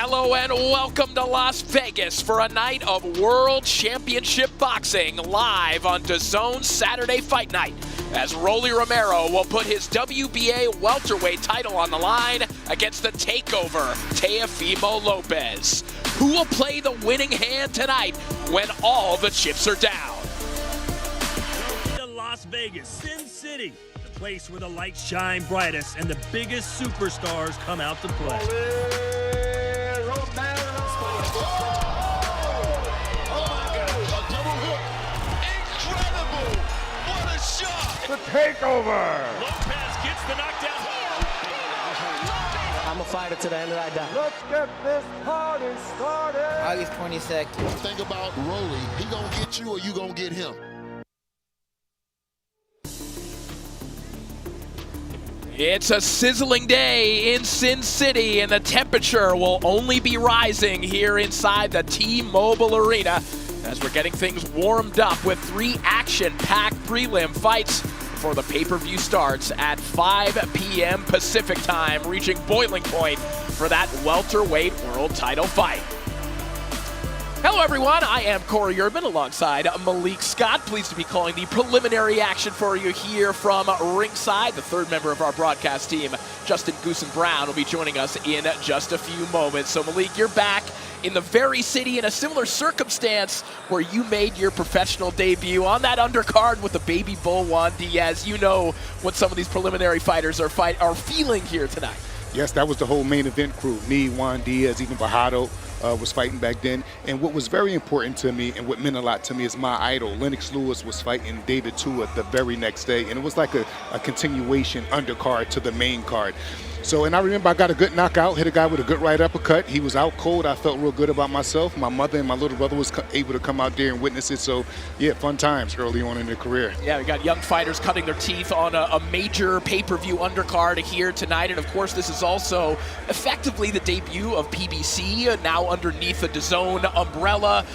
Hello and welcome to Las Vegas for a night of World Championship Boxing live on DAZN Saturday Fight Night, as Yoenli Romero will put his WBA welterweight title on the line against the takeover, Teofimo Lopez. Who will play the winning hand tonight when all the chips are down? To Las Vegas, Sin City, the place where the lights shine brightest and the biggest superstars come out to play. The takeover! Lopez gets the knockdown. I'm a fighter to the end of that day. Let's get this party started! August 22nd. Think about Yoenli. He gonna get you or you gonna get him? It's a sizzling day in Sin City, and the temperature will only be rising here inside the T-Mobile Arena as we're getting things warmed up with 3 action-packed prelim fights before the pay-per-view starts at 5 p.m. Pacific time, reaching boiling point for that welterweight world title fight. Hello everyone, I am Corey Urban alongside Malik Scott. Pleased to be calling the preliminary action for you here from ringside. The third member of our broadcast team, Justin Goosen Brown, will be joining us in just a few moments. So Malik, you're back in the very city in a similar circumstance where you made your professional debut on that undercard with the baby bull Juan Diaz. You know what some of these preliminary fighters are feeling here tonight. Yes, that was the whole main event crew. Me, Juan Diaz, even Bajado was fighting back then. And what was very important to me and what meant a lot to me is my idol, Lennox Lewis, was fighting David Tua the very next day. And it was like a continuation undercard to the main card. So, and I remember I got a good knockout, hit a guy with a good right uppercut. He was out cold. I felt real good about myself. My mother and my little brother was able to come out there and witness it. So, yeah, fun times early on in their career. Yeah, we got young fighters cutting their teeth on a major pay-per-view undercard here tonight. And, of course, this is also effectively the debut of PBC, now underneath the DAZN umbrella.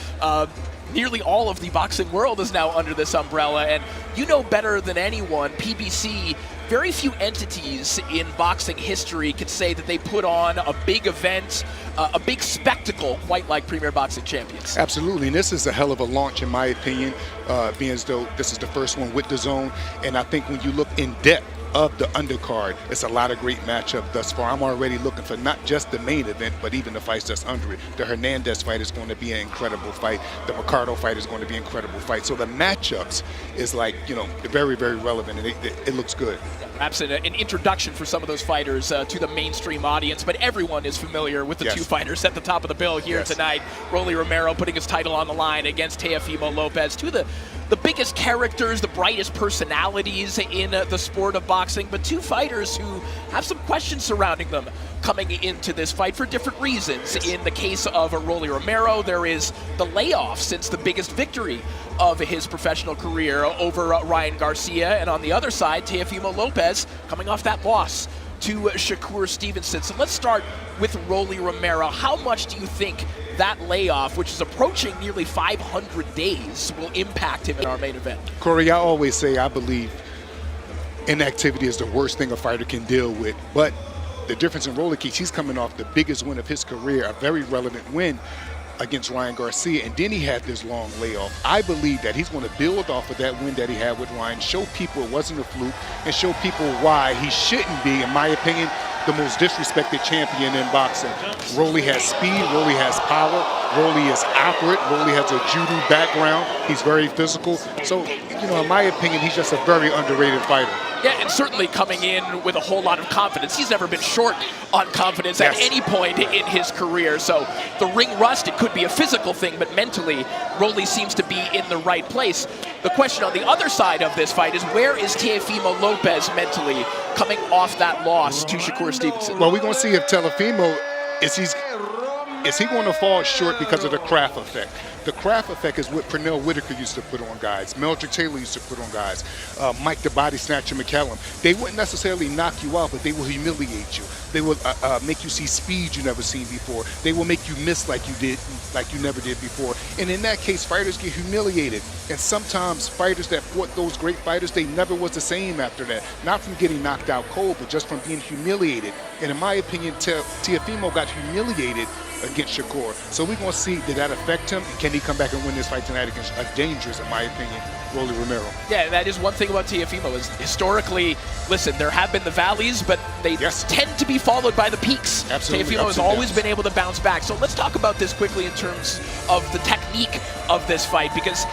Nearly all of the boxing world is now under this umbrella, and you know better than anyone, PBC, very few entities in boxing history could say that they put on a big event, a big spectacle, quite like Premier Boxing Champions. Absolutely, and this is a hell of a launch in my opinion, being as though this is the first one with DAZN, and I think when you look in depth of the undercard, it's a lot of great matchup thus far. I'm already looking for not just the main event, but even the fights that's under it. The Hernandez fight is going to be an incredible fight. The Mercado fight is going to be an incredible fight. So the matchups is like, you know, very, very relevant, and it looks good. Perhaps an introduction for some of those fighters to the mainstream audience, but everyone is familiar with the two fighters at the top of the bill here tonight. Yoenli Romero putting his title on the line against Teofimo Lopez. Two of the biggest characters, the brightest personalities in the sport of boxing, but two fighters who have some questions surrounding them coming into this fight for different reasons. In the case of Yoenli Romero, there is the layoff since the biggest victory of his professional career over Ryan Garcia, and on the other side, Teofimo Lopez coming off that loss to Shakur Stevenson. So let's start with Yoenli Romero. How much do you think that layoff, which is approaching nearly 500 days, will impact him in our main event? Corey, I always say I believe inactivity is the worst thing a fighter can deal with, but the difference in Yoenli case, he's coming off the biggest win of his career, a very relevant win against Ryan Garcia, and then he had this long layoff. I believe that he's going to build off of that win that he had with Ryan, show people it wasn't a fluke, and show people why he shouldn't be, in my opinion, the most disrespected champion in boxing. Yoenli has speed, Yoenli has power, Yoenli is accurate, Yoenli has a judo background, he's very physical. So, you know, in my opinion, he's just a very underrated fighter. Yeah, and certainly coming in with a whole lot of confidence. He's never been short on confidence at any point in his career. So the ring rust, it could be a physical thing, but mentally, Yoenli seems to be in the right place. The question on the other side of this fight is, where is Teofimo Lopez mentally coming off that loss to Shakur Stevenson? Well, we're going to see if Teofimo, is he going to fall short because of the craft effect? The craft effect is what Pernell Whitaker used to put on guys. Meldrick Taylor used to put on guys. Mike the Body Snatcher McCallum. They wouldn't necessarily knock you out, but they will humiliate you. They will make you see speed you never seen before. They will make you miss like you never did before. And in that case, fighters get humiliated. And sometimes fighters that fought those great fighters, they never was the same after that. Not from getting knocked out cold, but just from being humiliated. And in my opinion, Teofimo got humiliated against Shakur. So we're going to see, did that affect him? Can he come back and win this fight tonight against a dangerous, in my opinion, Rolly Romero? Yeah, that is one thing about Teofimo is historically, listen, there have been the valleys, but they tend to be followed by the peaks. Absolutely. Teofimo has always been able to bounce back. So let's talk about this quickly in terms of the technique of this fight, because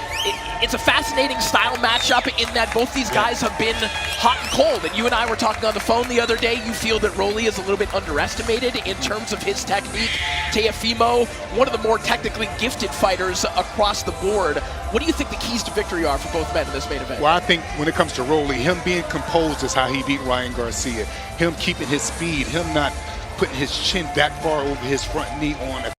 it's a fascinating style matchup in that both these guys have been hot and cold. And you and I were talking on the phone the other day. You feel that Rolly is a little bit underestimated in terms of his technique. Teofimo, one of the more technically gifted fighters across the board. What do you think the keys to victory are for both men in this main event? Well, I think when it comes to Rolly, him being composed is how he beat Ryan Garcia. Him keeping his speed, him not putting his chin back far over his front knee on a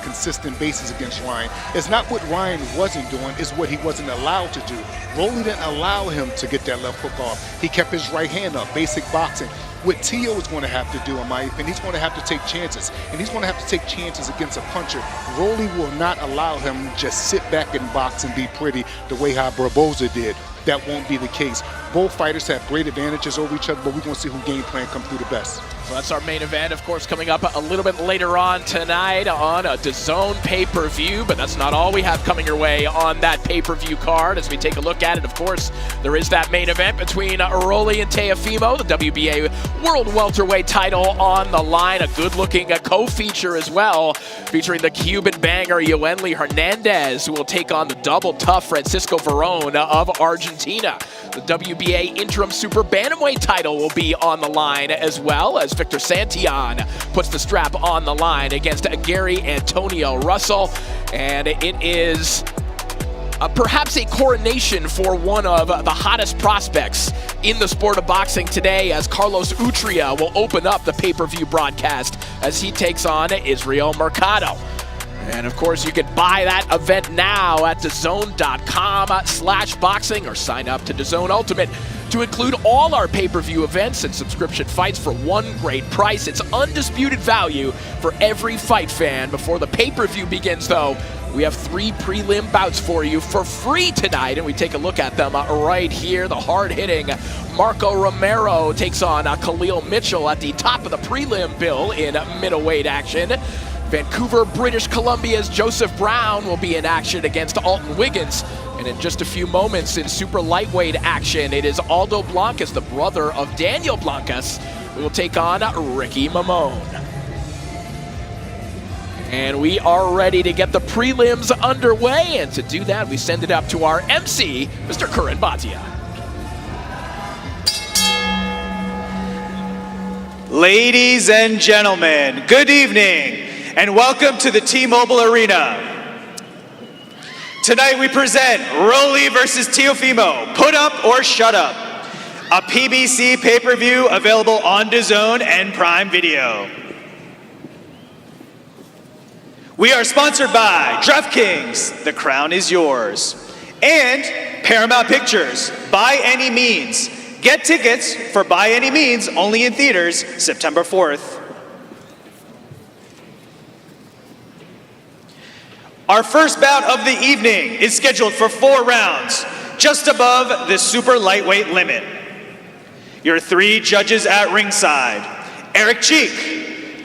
consistent basis against Ryan. It's not what Ryan wasn't doing, it's what he wasn't allowed to do. Rolly didn't allow him to get that left hook off. He kept his right hand up, basic boxing. What Teo is going to have to do, in my opinion, he's going to have to take chances. And he's going to have to take chances against a puncher. Rolly will not allow him to just sit back and box and be pretty the way how Barboza did. That won't be the case. Both fighters have great advantages over each other, but we're going to see who game plan come through the best. So that's our main event, of course, coming up a little bit later on tonight on a DAZN pay-per-view, but that's not all we have coming your way on that pay-per-view card. As we take a look at it, of course, there is that main event between Rolly and Teofimo, the WBA World Welterweight title on the line, a good-looking co-feature as well, featuring the Cuban banger Yoenli Hernandez, who will take on the double-tough Francisco Veron of Argentina. The WBA Interim Super Bantamweight title will be on the line as well, as Victor Santillan puts the strap on the line against Gary Antonio Russell. And it is perhaps a coronation for one of the hottest prospects in the sport of boxing today, as Carlos Utria will open up the pay-per-view broadcast as he takes on Israel Mercado. And of course, you can buy that event now at DAZN.com/boxing or sign up to DAZN Ultimate to include all our pay-per-view events and subscription fights for one great price. It's undisputed value for every fight fan. Before the pay-per-view begins, though, we have 3 prelim bouts for you for free tonight, and we take a look at them right here. The hard-hitting Marco Romero takes on Khalil Mitchell at the top of the prelim bill in middleweight action. Vancouver, British Columbia's Joseph Brown will be in action against Alton Wiggins. And in just a few moments in super lightweight action, it is Aldo Blancas, the brother of Daniel Blancas, who will take on Ricky Mamone. And we are ready to get the prelims underway. And to do that, we send it up to our MC, Mr. Curran Bhatia. Ladies and gentlemen, good evening. And welcome to the T-Mobile Arena. Tonight we present Rolly versus Teofimo, Put Up or Shut Up, a PBC pay-per-view available on DAZN and Prime Video. We are sponsored by DraftKings, the crown is yours, and Paramount Pictures, By Any Means. Get tickets for By Any Means only in theaters September 4th. Our first bout of the evening is scheduled for 4 rounds, just above the super lightweight limit. Your 3 judges at ringside: Eric Cheek,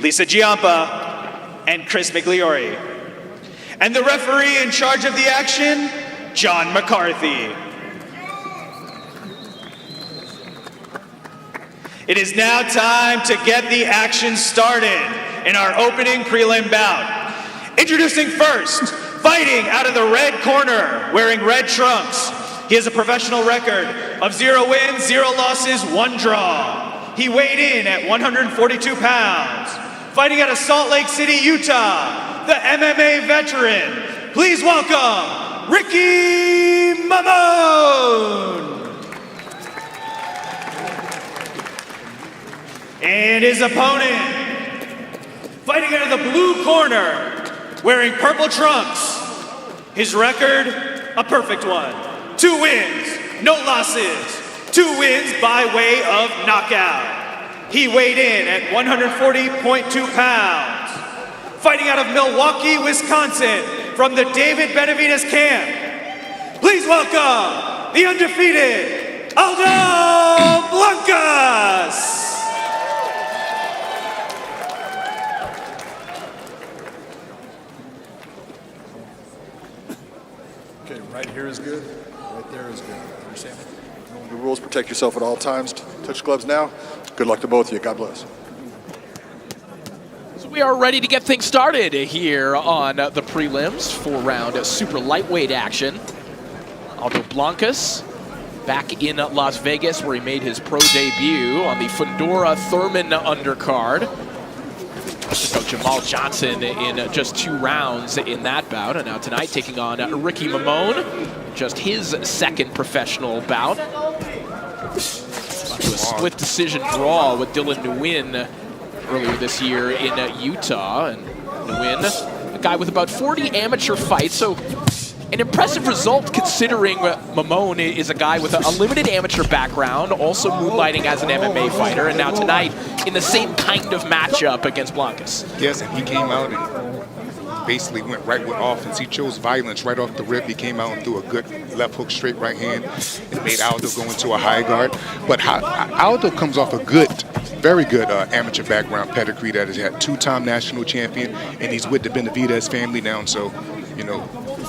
Lisa Giampa, and Chris Migliori. And the referee in charge of the action, John McCarthy. It is now time to get the action started in our opening prelim bout. Introducing first, fighting out of the red corner, wearing red trunks. He has a professional record of 0 wins, 0 losses, 1 draw. He weighed in at 142 pounds. Fighting out of Salt Lake City, Utah, the MMA veteran. Please welcome, Ricky Mamone. And his opponent, fighting out of the blue corner, wearing purple trunks. His record, a perfect one. 2 wins, no losses. 2 wins by way of knockout. He weighed in at 140.2 pounds. Fighting out of Milwaukee, Wisconsin, from the David Benavides camp. Please welcome the undefeated Aldo Blancas. is good. Right there is good. Understand? Knowing the rules, protect yourself at all times. Touch gloves now. Good luck to both of you. God bless. So we are ready to get things started here on the prelims, 4-round super lightweight action. Aldo Blancas back in Las Vegas where he made his pro debut on the Fundora Thurman undercard. Took out Jamal Johnson in just 2 rounds in that bout. And now tonight taking on Ricky Mamone, just his second professional bout. To a split decision draw with Dylan Nguyen earlier this year in Utah. And Nguyen, a guy with about 40 amateur fights, so an impressive result considering Mamone is a guy with a limited amateur background, also moonlighting as an MMA fighter, and now tonight in the same kind of matchup against Blancas. Yes, and he came out and basically went right with offense. He chose violence right off the rip. He came out and threw a good left hook, straight right hand, and made Aldo go into a high guard. But Aldo comes off a good, very good amateur background pedigree that has had 2-time national champion, and he's with the Benavidez family now, so, you know,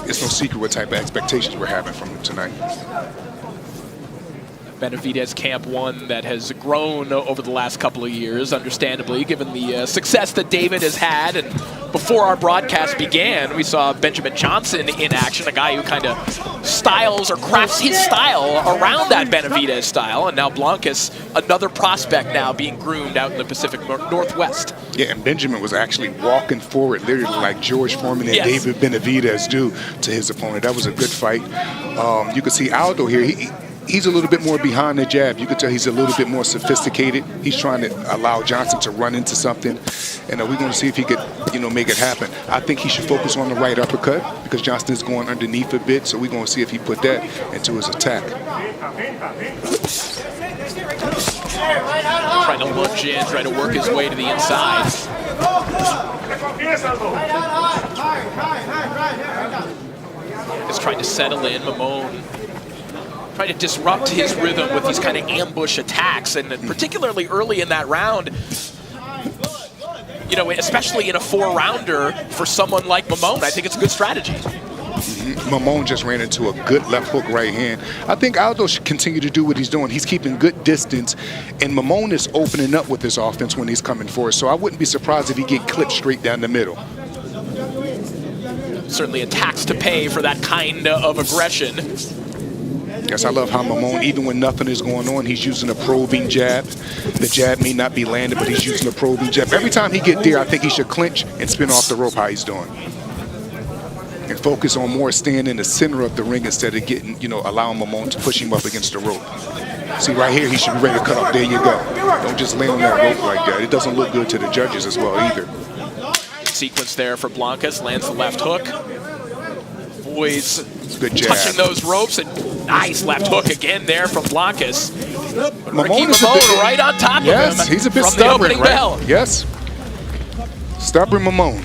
it's no secret what type of expectations we're having from him tonight. Benavidez camp one that has grown over the last couple of years, understandably, given the success that David has had. And before our broadcast began, we saw Benjamin Johnson in action, a guy who kind of styles or crafts his style around that Benavidez style. And now Blancas, another prospect now being groomed out in the Pacific Northwest. Yeah, and Benjamin was actually walking forward, literally like George Foreman and David Benavidez do to his opponent. That was a good fight. You can see Aldo here. He's a little bit more behind the jab. You can tell he's a little bit more sophisticated. He's trying to allow Johnson to run into something. And we're going to see if he could, you know, make it happen. I think he should focus on the right uppercut because Johnson is going underneath a bit. So we're going to see if he put that into his attack. Trying to lunge in, trying to work his way to the inside. Just trying to settle in. Mamone trying to disrupt his rhythm with these kind of ambush attacks, and particularly early in that round, you know, especially in a 4-rounder for someone like Mamone, I think it's a good strategy. Mamone just ran into a good left hook right hand. I think Aldo should continue to do what he's doing. He's keeping good distance, and Mamone is opening up with his offense when he's coming forward, so I wouldn't be surprised if he get clipped straight down the middle. Certainly a tax to pay for that kind of aggression. Yes, I love how Mamone, even when nothing is going on, he's using a probing jab. The jab may not be landed, but he's using a probing jab. Every time he gets there, I think he should clinch and spin off the rope how he's doing. And focus on more staying in the center of the ring instead of getting, you know, allowing Mamone to push him up against the rope. See, right here, he should be ready to cut off. There you go. Don't just lay on that rope like that. It doesn't look good to the judges as well either. Sequence there for Blancas, lands the left hook. Avoids good jab. Touching those ropes, and nice left hook again there from Blancas. Mamone right on top of him. Yes, he's a bit stubborn, right? Bell. Yes. Stubborn Mamone.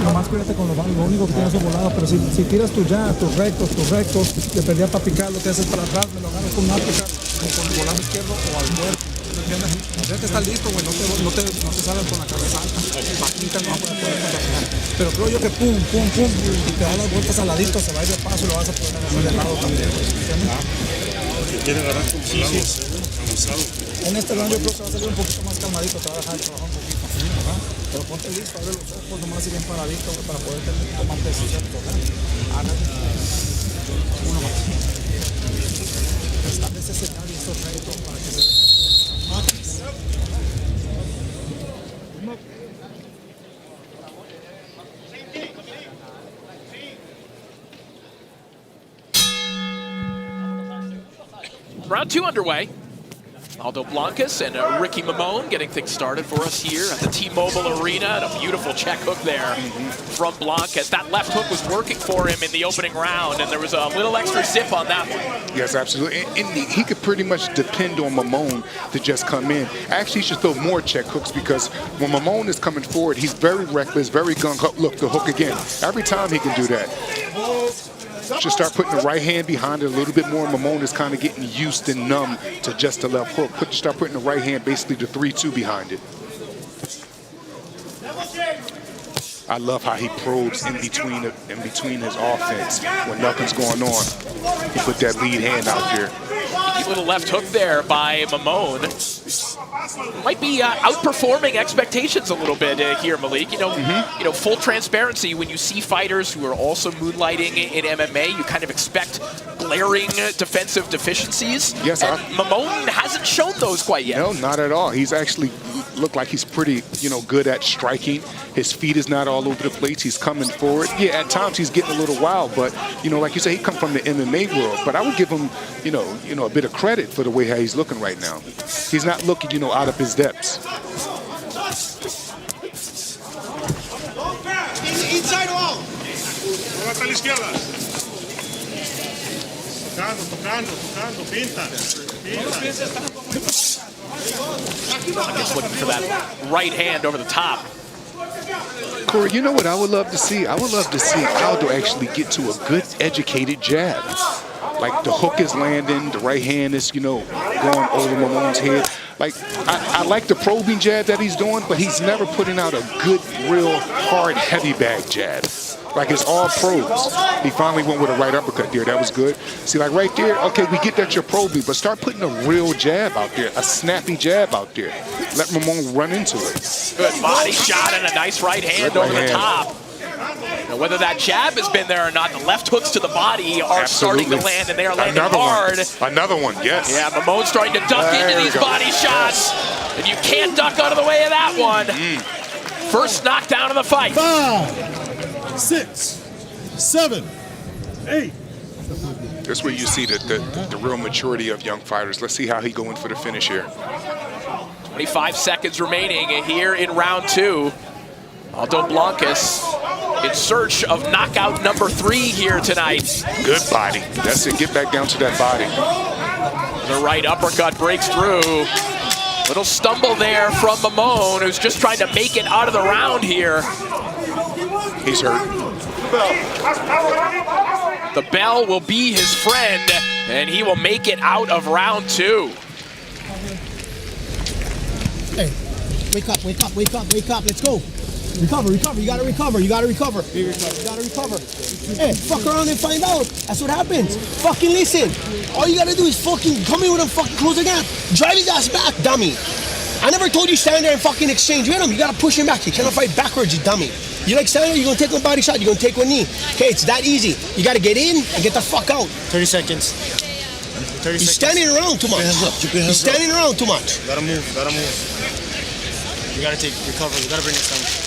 Nomás cuídate con lo único que tienes es volado, pero si tiras tus rectos, te perdía para picar, lo que haces para atrás, me lo agarras con una picar, con el volado izquierdo o al cuerpo. Ya que estás listo, güey, no te salgas con la cabeza alta, bajita no vas a poder contratar. Pero creo yo que pum, y te das las vueltas al ladito, se va a ir de paso y lo vas a poder hacer de lado también. Quiere agarrar con abusado. En este round yo creo que va a salir un poquito más calmadito, te va a dejar trabajar un poquito. Pero ponte listo, abre los ojos, nomás y bien paradito, güey, para poder tomar decisiones. Uno más. Establece escenario y estos retos para que se... Round 2 underway. Aldo Blancas and Ricky Mamone getting things started for us here at the T-Mobile Arena, and a beautiful check hook there from Blancas. That left hook was working for him in the opening round, and there was a little extra zip on that one. Yes, absolutely. And he could pretty much depend on Mamone to just come in. Actually, he should throw more check hooks, because when Mamone is coming forward, he's very reckless, very gung-ho. Look, the hook again. Every time he can do that. Should start putting the right hand behind it a little bit more. Mamone is kind of getting used and numb to just the left hook. Start putting the right hand, basically the 3-2 behind it. I love how he probes in between his offense when nothing's going on. He put that lead hand out there. A little left hook there by Mamone. Might be outperforming expectations a little bit here, Malik. You know, full transparency. When you see fighters who are also moonlighting in MMA, you kind of expect glaring defensive deficiencies. Yes, and Mamone hasn't shown those quite yet. No, not at all. He's actually looked like he's pretty, good at striking. His feet is not all over the place. He's coming forward. Yeah, at times he's getting a little wild, but like you say, he come from the MMA world. But I would give him, a bit of credit for the way how he's looking right now. He's not looking, out of his depths. Inside wall. Levanta a la izquierda. Tocando, pinta. Just looking for that right hand over the top. Corey, you know what I would love to see? I would love to see Aldo actually get to a good, educated jab. Like the hook is landing, the right hand is, going over Mamone's head. Like, I like the probing jab that he's doing, but he's never putting out a good, real, hard, heavy bag jab. Like, it's all probes. He finally went with a right uppercut there. That was good. See, like right there, okay, we get that you're probing, but start putting a real jab out there, a snappy jab out there. Let Mamone run into it. Good body shot and a nice right hand over the top. Now, whether that jab has been there or not, the left hooks to the body are starting to land, and they are landing hard. Another one, yes. Yeah, Mamone's starting to duck into these body shots, and you can't duck out of the way of that one. First knockdown of the fight. 5, 6, 7, 8. That's where you see the real maturity of young fighters. Let's see how he going for the finish here. 25 seconds remaining here in round 2. Aldo Blancas in search of knockout number 3 here tonight. Good body. That's it. Get back down to that body. The right uppercut breaks through. Little stumble there from Mamone, who's just trying to make it out of the round here. He's hurt. The bell will be his friend, and he will make it out of round 2. Hey, wake up, wake up, wake up, wake up. Let's go. Recover, recover. You gotta recover. You gotta recover. You gotta recover. Hey, fuck around and find out. That's what happens. Fucking listen. All you gotta do is fucking come in with him, fucking close the gap. Drive his ass back, dummy. I never told you stand there and fucking exchange with him. You gotta push him back. You cannot fight backwards, you dummy. You like standing there, you're gonna take one body shot, you're gonna take one knee. Okay, it's that easy. You gotta get in and get the fuck out. 30 seconds. 30 He's seconds. standing around too much. He's standing around too much. Gotta move, gotta move. You gotta recover, you gotta bring this down.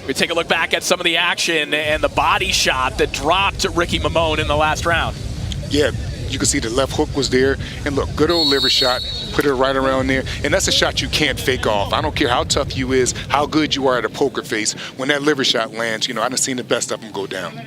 We take a look back at some of the action and the body shot that dropped Ricky Mamone in the last round. Yeah, you can see the left hook was there. And look, good old liver shot. Put it right around there. And that's a shot you can't fake off. I don't care how tough you is, how good you are at a poker face. When that liver shot lands, I done seen the best of them go down.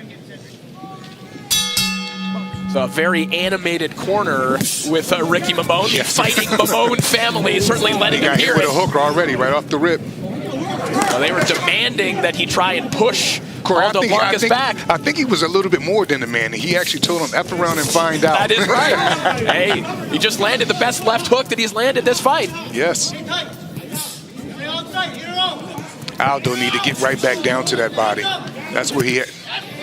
So a very animated corner with Ricky Mamone, the fighting Mamone family, certainly letting him hear it. He got hit with a hook already, right off the rip. Well, they were demanding that he try and push Aldo Blancas back. I think he was a little bit more than demanding. He actually told him, F around and find out. That is right. Hey, he just landed the best left hook that he's landed this fight. Yes. Aldo need to get right back down to that body. That's where he had.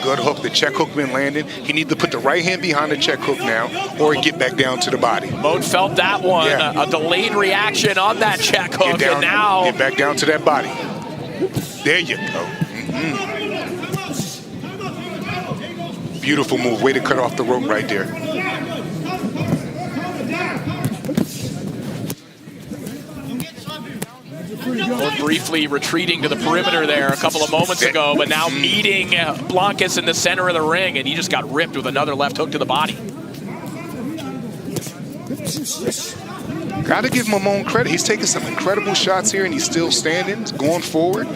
Good hook. The check hook been landing. He needs to put the right hand behind the check hook now or get back down to the body. Mamone felt that one. Yeah. A delayed reaction on that check hook. Get down, and now get back down to that body. There you go. Beautiful move. Way to cut off the rope right there. Or briefly retreating to the perimeter there a couple of moments ago, but now meeting Blancas in the center of the ring, and he just got ripped with another left hook to the body. Got to give Mamone credit. He's taking some incredible shots here, and he's still standing, going forward,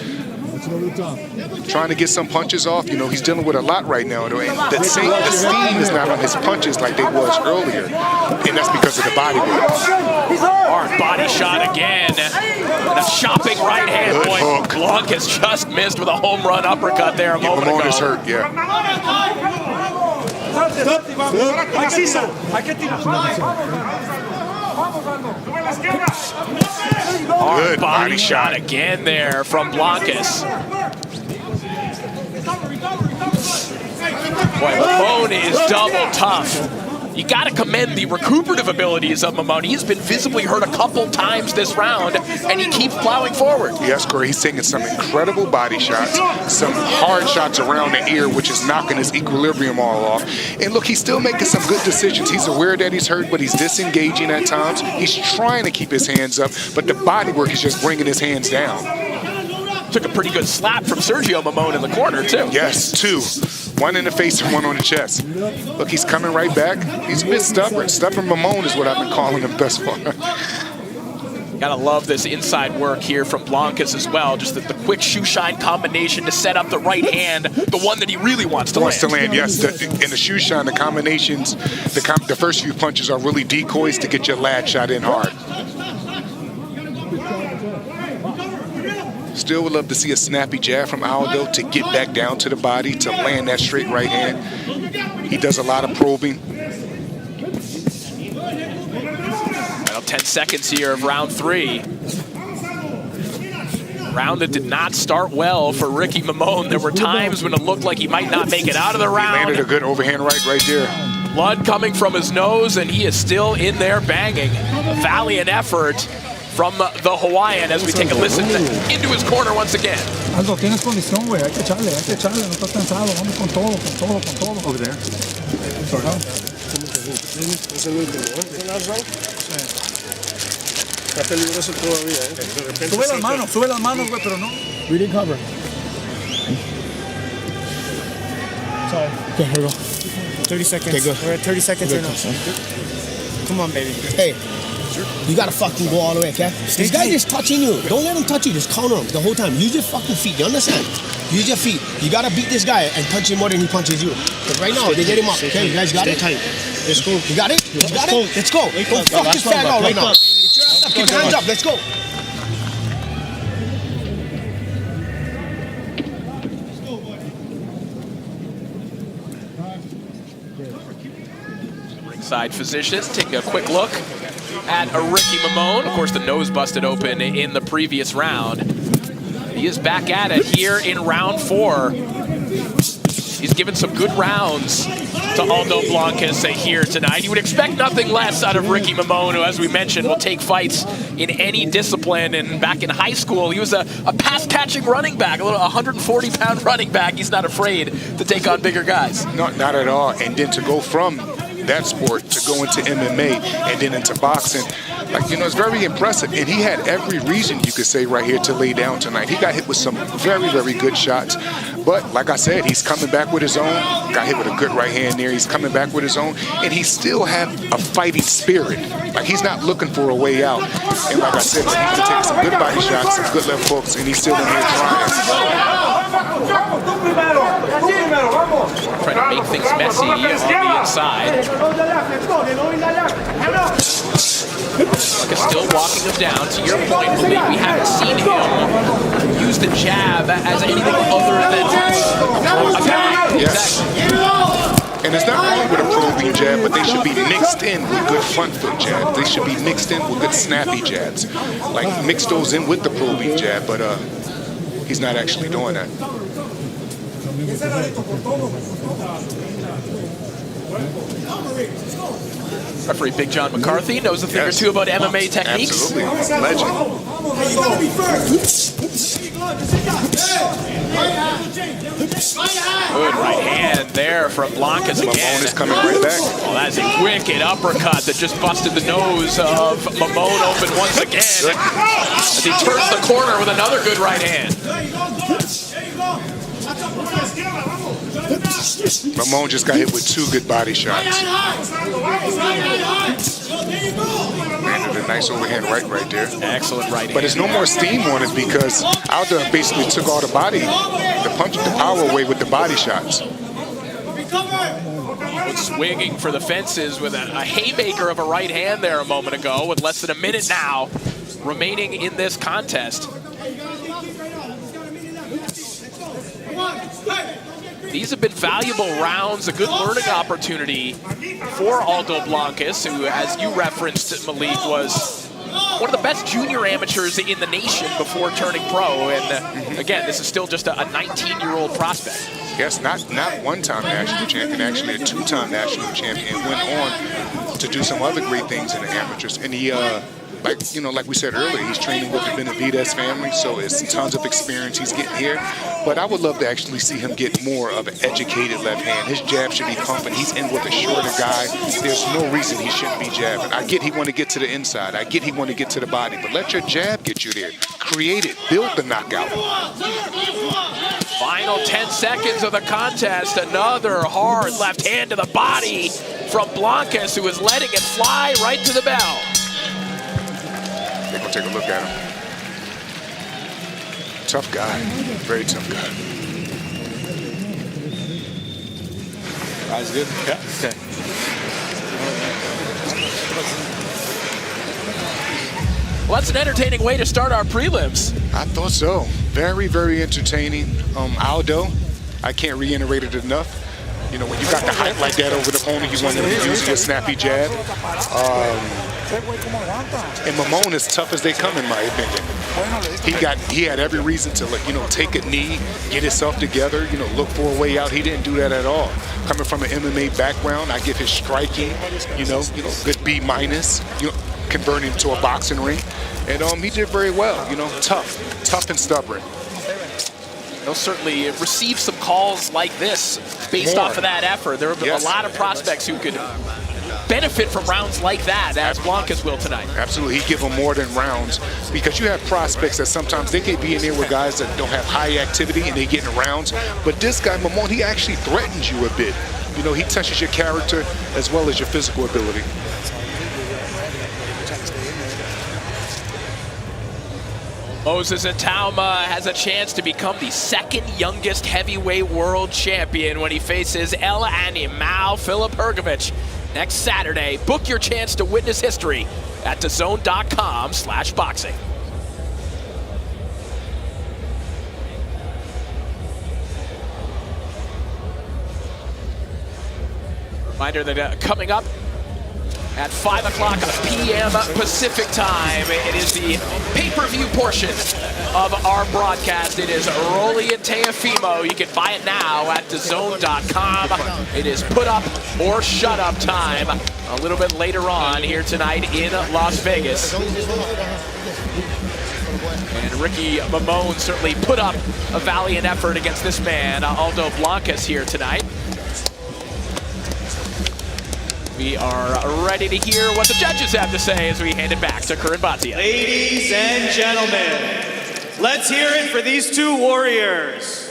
trying to get some punches off. He's dealing with a lot right now. And the steam is not on his punches like they was earlier, and that's because of the body work. Hard body shot again, and a chopping right hand. Boy, Blancas just missed with a home run uppercut there a moment ago. Mamone is hurt, yeah. Good body shot again there from Blancas. Boy, Mamone is double tough. You got to commend the recuperative abilities of Mamone. He's been visibly hurt a couple times this round, and he keeps plowing forward. Yes, Corey, he's taking some incredible body shots, some hard shots around the ear, which is knocking his equilibrium all off. And look, he's still making some good decisions. He's aware that he's hurt, but he's disengaging at times. He's trying to keep his hands up, but the body work is just bringing his hands down. Took a pretty good slap from Sergio Mamone in the corner, too. Yes, 2. One in the face and one on the chest. Look, he's coming right back. He's a bit stubborn. Stubborn Mamone is what I've been calling him thus far. Gotta love this inside work here from Blancas as well. Just the quick shoe shine combination to set up the right hand, the one that he really wants to land. Yes. In the shoe shine, the combinations, the first few punches are really decoys to get your lat shot in hard. Still would love to see a snappy jab from Aldo to get back down to the body, to land that straight right hand. He does a lot of probing. Final 10 seconds here of round 3. Round that did not start well for Ricky Mamone. There were times when it looked like he might not make it out of the round. He landed a good overhand right there. Blood coming from his nose, and he is still in there banging. A valiant effort from the Hawaiian as we take a listen into his corner once again. Aldo, tienes condición, güey. Hay que echarle, no estás cansado. Vamos con todo. Over there. Es el último, ¿eh? Está peligroso todavía, ¿eh? De repente Sube las manos, güey, pero no. We didn't cover. Sorry. Okay, here we go. 30 seconds. Okay, good. We're at 30 seconds Good. right now. Come on, baby. Hey, you gotta fucking go all the way, okay? This guy just touching you. Don't let him touch you. Just counter him the whole time. Use your fucking feet. You understand? Use your feet. You gotta beat this guy and punch him more than he punches you. Because right now, they get him up. Okay, you guys got it? Let's go. You got it? You got it? Let's go. Don't fuck this fat out right now. Keep your hands up. Let's go. Ringside physicians taking a quick look at a Ricky Mamone. Of course, the nose busted open in the previous round. He is back at it here in round 4. He's given some good rounds to Aldo Blancas here tonight. You would expect nothing less out of Ricky Mamone, who, as we mentioned, will take fights in any discipline. And back in high school, he was a pass-catching running back, a little 140-pound running back. He's not afraid to take on bigger guys. Not at all. And then to go from that sport to go into MMA and then into boxing, it's very impressive. And he had every reason, you could say, right here to lay down tonight. He got hit with some very, very good shots. But like I said, he's coming back with his own. Got hit with a good right hand there. He's coming back with his own. And he still have a fighting spirit. Like, he's not looking for a way out. And like I said, he can take some good body shots, some good left hooks, and he's still in here trying. Trying to make things messy on the inside. Still walking him down. To your point, Malik, we haven't seen him use the jab as anything other than a jab. Yes. And it's not wrong with a probing jab, but they should be mixed in with good front foot jabs. They should be mixed in with good snappy jabs. Like, mix those in with the probing jab, but he's not actually doing that. Referee Big John McCarthy knows a thing or two about MMA techniques. Absolutely. Legend. Good right hand there from Blancas again. Mamone is coming right back. Oh, that's a wicked uppercut that just busted the nose of Mamone open once again. As he turns the corner with another good right hand. Mamone just got hit with 2 good body shots. Landed a nice overhand right there. Excellent right hand. But there's no more steam on it because Aldo basically took all the power away with the body shots. Swinging for the fences with a haymaker of a right hand there a moment ago, with less than a minute now remaining in this contest. These have been valuable rounds, a good learning opportunity for Aldo Blancas, who, as you referenced, Malik, was one of the best junior amateurs in the nation before turning pro. And again, this is still just a 19-year-old prospect. Yes, not one-time national champion, actually a two-time national champion, and went on to do some other great things in the amateurs. And he, like we said earlier, he's training with the Benavidez family, so it's tons of experience he's getting here. But I would love to actually see him get more of an educated left hand. His jab should be pumping. He's in with a shorter guy. There's no reason he shouldn't be jabbing. I get he want to get to the inside. I get he want to get to the body, but let your jab get you there. Create it. Build the knockout. Final 10 seconds of the contest. Another hard left hand to the body from Blancas, who is letting it fly right to the bell. They're going to take a look at him. Tough guy. Very tough guy. Eyes good? Yeah. Okay. Well, that's an entertaining way to start our prelims. I thought so. Very, very entertaining. Aldo, I can't reiterate it enough. You know, when you got the height like that over the opponent, you want him to use your snappy jab. And Mamon is tough as they come, in my opinion. He had every reason to, take a knee, get himself together, look for a way out. He didn't do that at all. Coming from an MMA background, I give his striking, good B-, converting to a boxing ring. And he did very well, tough and stubborn. He'll certainly receive some calls like this based off of that effort. There are a lot of prospects who could benefit from rounds like that, as Blancas will tonight. Absolutely, he give them more than rounds, because you have prospects that sometimes they can be in there with guys that don't have high activity and they get in rounds. But this guy, Mamon, he actually threatens you a bit. He touches your character as well as your physical ability. Moses Itauma has a chance to become the second youngest heavyweight world champion when he faces El Animal Filip Hrgovic next Saturday. Book your chance to witness history at DAZN.com/boxing. Reminder that coming up at 5 o'clock p.m. Pacific time, it is the pay-per-view portion of our broadcast. It is Rolly and Teofimo. You can buy it now at DAZN.com. It is put up or shut up time a little bit later on here tonight in Las Vegas. And Ricky Mamon certainly put up a valiant effort against this man, Aldo Blancas, here tonight. We are ready to hear what the judges have to say as we hand it back to Karim Bhatia. Ladies and gentlemen, let's hear it for these two warriors.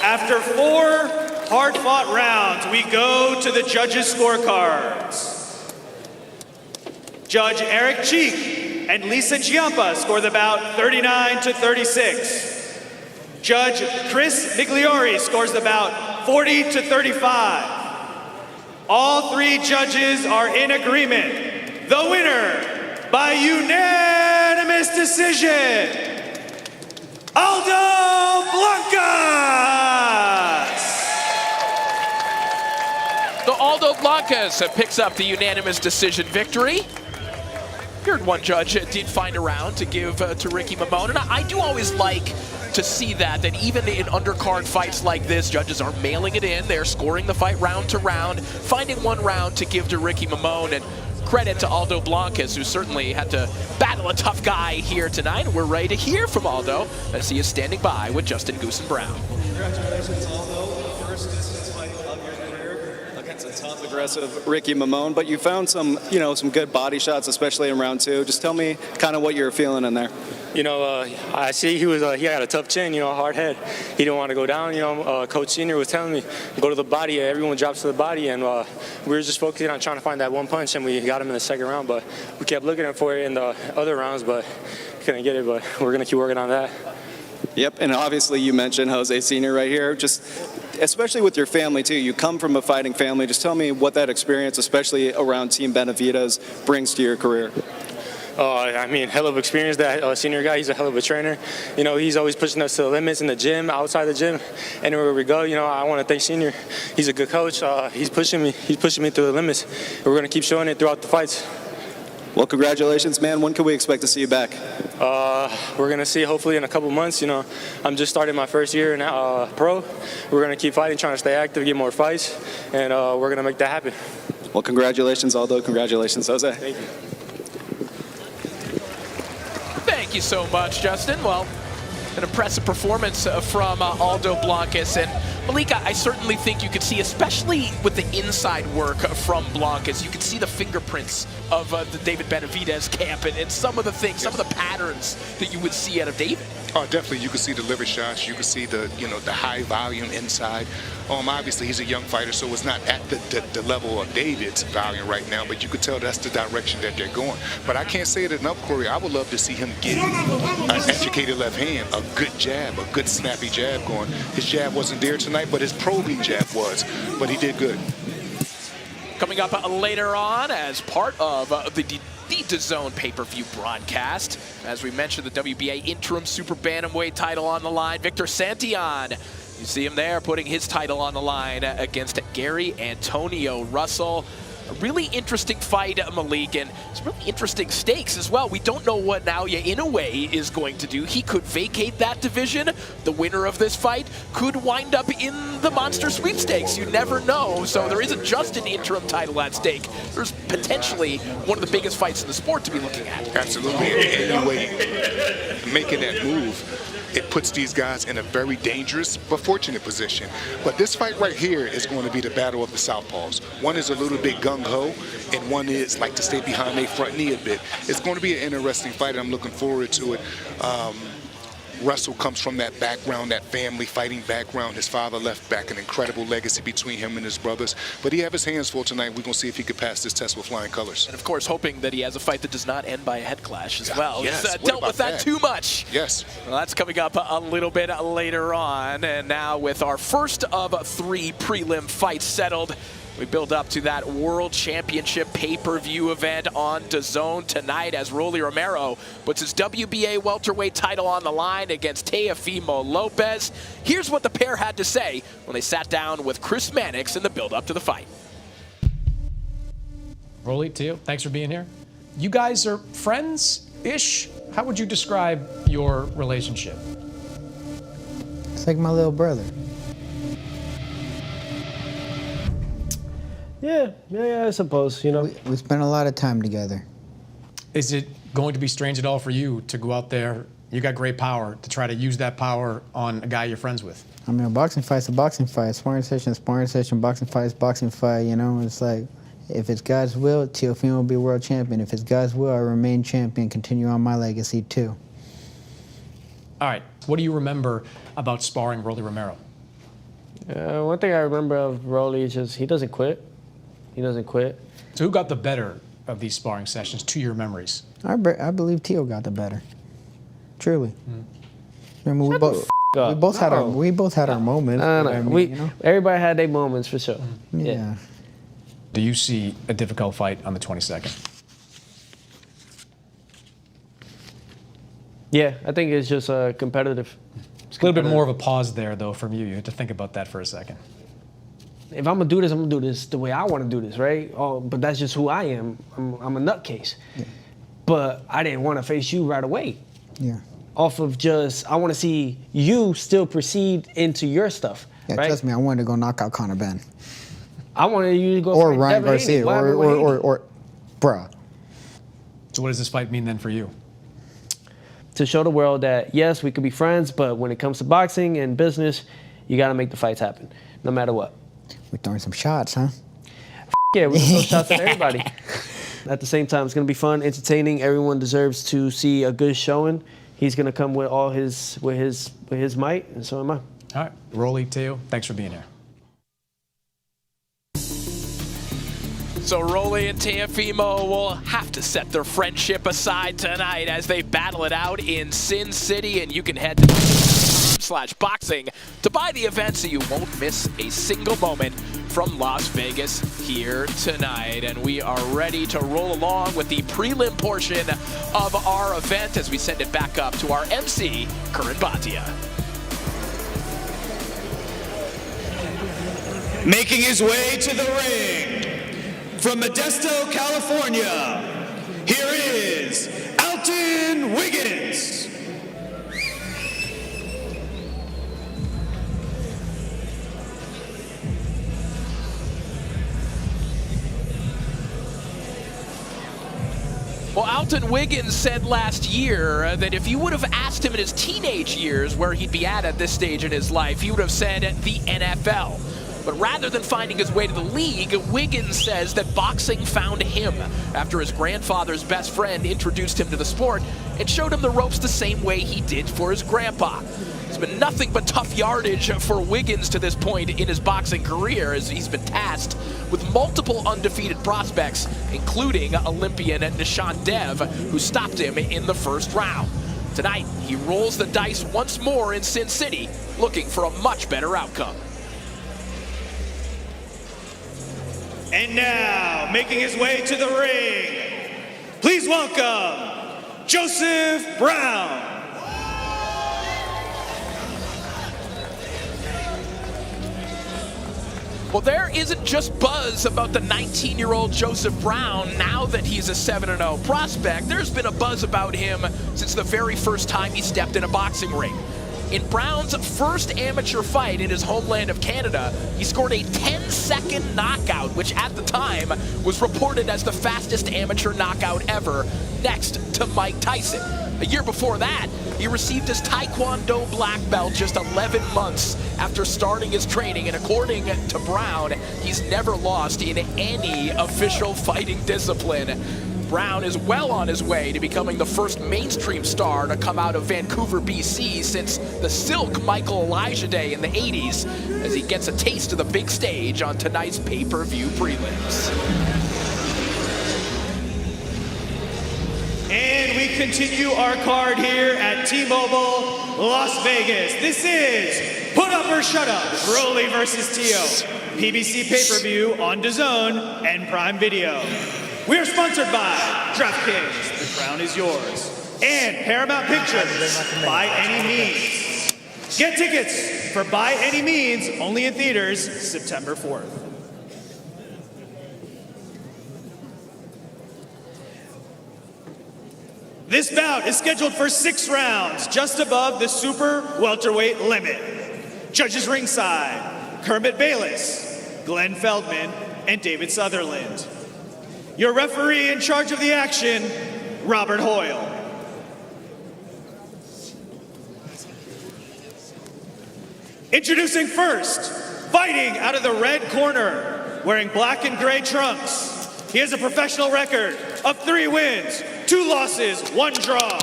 After 4 hard-fought rounds, we go to the judges' scorecards. Judge Eric Cheek and Lisa Chiampa score the bout 39-36. Judge Chris Migliori scores the bout 40-35. All 3 judges are in agreement. The winner by unanimous decision, Aldo Blancas! So Aldo Blancas picks up the unanimous decision victory. Heard one judge did find a round to give to Ricky Mamon, and I do always like to see that even in undercard fights like this, judges are mailing it in. They're scoring the fight round to round, finding one round to give to Ricky Mamon, and credit to Aldo Blancas, who certainly had to battle a tough guy here tonight. We're ready to hear from Aldo as he is standing by with Justin Goosen Brown. Congratulations, Aldo. First distance fight of your career against a tough, aggressive Ricky Mamon, but you found some good body shots, especially in round 2. Just tell me kind of what you're feeling in there. I see he had a tough chin, hard head. He didn't want to go down. Coach Senior was telling me, go to the body. Everyone drops to the body, and we were just focusing on trying to find that one punch, and we got him in the second round. But we kept looking for it in the other rounds, but couldn't get it. But we're gonna keep working on that. Yep, and obviously you mentioned Jose Senior right here. Just especially with your family too. You come from a fighting family. Just tell me what that experience, especially around Team Benavidez, brings to your career. Hell of experience. That senior guy, he's a hell of a trainer. He's always pushing us to the limits in the gym, outside the gym, anywhere we go. I want to thank Senior. He's a good coach. He's pushing me through the limits. We're going to keep showing it throughout the fights. Well, congratulations, man. When can we expect to see you back? We're going to see hopefully in a couple months. You know, I'm just starting my first year in pro. We're going to keep fighting, trying to stay active, get more fights, and we're going to make that happen. Well, congratulations, Aldo. Congratulations, Jose. Thank you. Thank you so much, Justin. Well, an impressive performance from Aldo Blancas. And Malika, I certainly think you could see, especially with the inside work from Blancas, you could see the fingerprints of the David Benavidez camp and some of the things, some of the patterns that you would see out of David. Oh, definitely. You could see the liver shots. You could see the, the high volume inside. Obviously, he's a young fighter, so it's not at the level of David's volume right now, but you could tell that's the direction that they're going. But I can't say it enough, Corey. I would love to see him get an educated left hand, a good jab, a good snappy jab going. His jab wasn't there tonight, but his probing jab was. But he did good. Coming up later on as part of the DAZN Pay-Per-View broadcast, as we mentioned, the WBA Interim Super Bantamweight title on the line. Victor Santillan, you see him there putting his title on the line against Gary Antonio Russell. A really interesting fight, Malik, and some really interesting stakes as well. We don't know what Naoya Inoue is going to do. He could vacate that division. The winner of this fight could wind up in the Monster Sweepstakes. You never know. So there isn't just an interim title at stake. There's potentially one of the biggest fights in the sport to be looking at. Absolutely. Inoue making that move, it puts these guys in a very dangerous but fortunate position. But this fight right here is going to be the battle of the southpaws. One is a little bit gung-ho, and one is like to stay behind their front knee a bit. It's going to be an interesting fight, and I'm looking forward to it. Russell comes from that background, that family fighting background. His father left back an incredible legacy between him and his brothers. But he have his hands full tonight. We're going to see if he could pass this test with flying colors. And, of course, hoping that he has a fight that does not end by a head clash as well. Yes. He's dealt with that too much. Yes. Well, that's coming up a little bit later on. And now with our first of 3 prelim fights settled, we build up to that World Championship pay-per-view event on DAZN tonight as Rolly Romero puts his WBA welterweight title on the line against Teofimo Lopez. Here's what the pair had to say when they sat down with Chris Mannix in the build-up to the fight. Rolly, Teo, thanks for being here. You guys are friends-ish? How would you describe your relationship? It's like my little brother. Yeah, I suppose, We spent a lot of time together. Is it going to be strange at all for you to go out there, you got great power, to try to use that power on a guy you're friends with? I mean, a boxing fight's a boxing fight. Sparring session, boxing fight's boxing fight, It's like, if it's God's will, Teofimo will be world champion. If it's God's will, I remain champion, continue on my legacy too. All right, what do you remember about sparring Rolly Romero? One thing I remember of Rolly is just he doesn't quit. He doesn't quit. So who got the better of these sparring sessions, to your memories? I believe Teo got the better. Truly. Remember, we both had our moments. Everybody had their moments for sure. Yeah. Do you see a difficult fight on the 22nd? Yeah, I think it's just competitive. It's a little bit more of a pause there, though, from you. You have to think about that for a second. If I'm gonna do this, I'm gonna do this the way I want to do this, right? But that's just who I am. I'm a nutcase. Yeah. But I didn't want to face you right away. Yeah. Off of just, I want to see you still proceed into your stuff. Yeah, right? trust me, I wanted to go knock out Conor Ben. I wanted you to go or fight Ryan Devin Garcia, Haney. or bruh. So what does this fight mean then for you? To show the world that yes, we could be friends, but when it comes to boxing and business, you got to make the fights happen, no matter what. We're throwing some shots, huh? Yeah, we're throwing shots at everybody. At the same time, it's going to be fun, entertaining. Everyone deserves to see a good showing. He's going to come with all his might, and so am I. All right, Rolly, Teo, thanks for being here. So Rolly and Teofimo will have to set their friendship aside tonight as they battle it out in Sin City, and you can head to /boxing to buy the event so you won't miss a single moment from Las Vegas here tonight. And we are ready to roll along with the prelim portion of our event as we send it back up to our MC, Karan Bhatia. Making his way to the ring from Modesto, California, here wins, Alton Wiggins. Well, Alton Wiggins said last year that if you would have asked him in his teenage years where he'd be at this stage in his life, he would have said the NFL. But rather than finding his way to the league, Wiggins says that boxing found him after his grandfather's best friend introduced him to the sport and showed him the ropes the same way he did for his grandpa. It's been nothing but tough yardage for Wiggins to this point in his boxing career, as he's been tasked with multiple undefeated prospects, including Olympian Nishan Dev, who stopped him in the first round. Tonight, he rolls the dice once more in Sin City, looking for a much better outcome. And now, making his way to the ring, please welcome Joseph Brown. Well, there isn't just buzz about the 19-year-old Joseph Brown now that he's a 7-0 prospect. There's been a buzz about him since the very first time he stepped in a boxing ring. In Brown's first amateur fight in his homeland of Canada, he scored a 10-second knockout, which at the time was reported as the fastest amateur knockout ever, next to Mike Tyson. A year before that, he received his Taekwondo black belt just 11 months after starting his training, and according to Brown, he's never lost in any official fighting discipline. Brown is well on his way to becoming the first mainstream star to come out of Vancouver, BC since the Silk Michael Elijah Day in the 80s, as he gets a taste of the big stage on tonight's pay-per-view prelims. And we continue our card here at T-Mobile, Las Vegas. This is Put Up or Shut Up, Broly versus Teo. PBC Pay-Per-View on DAZN and Prime Video. We are sponsored by DraftKings, the crown is yours, and Paramount Pictures, By Any Means. Get tickets for By Any Means, only in theaters, September 4th. This bout is scheduled for 6 rounds, just above the super welterweight limit. Judges ringside, Kermit Bayless, Glenn Feldman, and David Sutherland. Your referee in charge of the action, Robert Hoyle. Introducing first, fighting out of the red corner, wearing black and gray trunks. He has a professional record of 3 wins, 2 losses, 1 draw.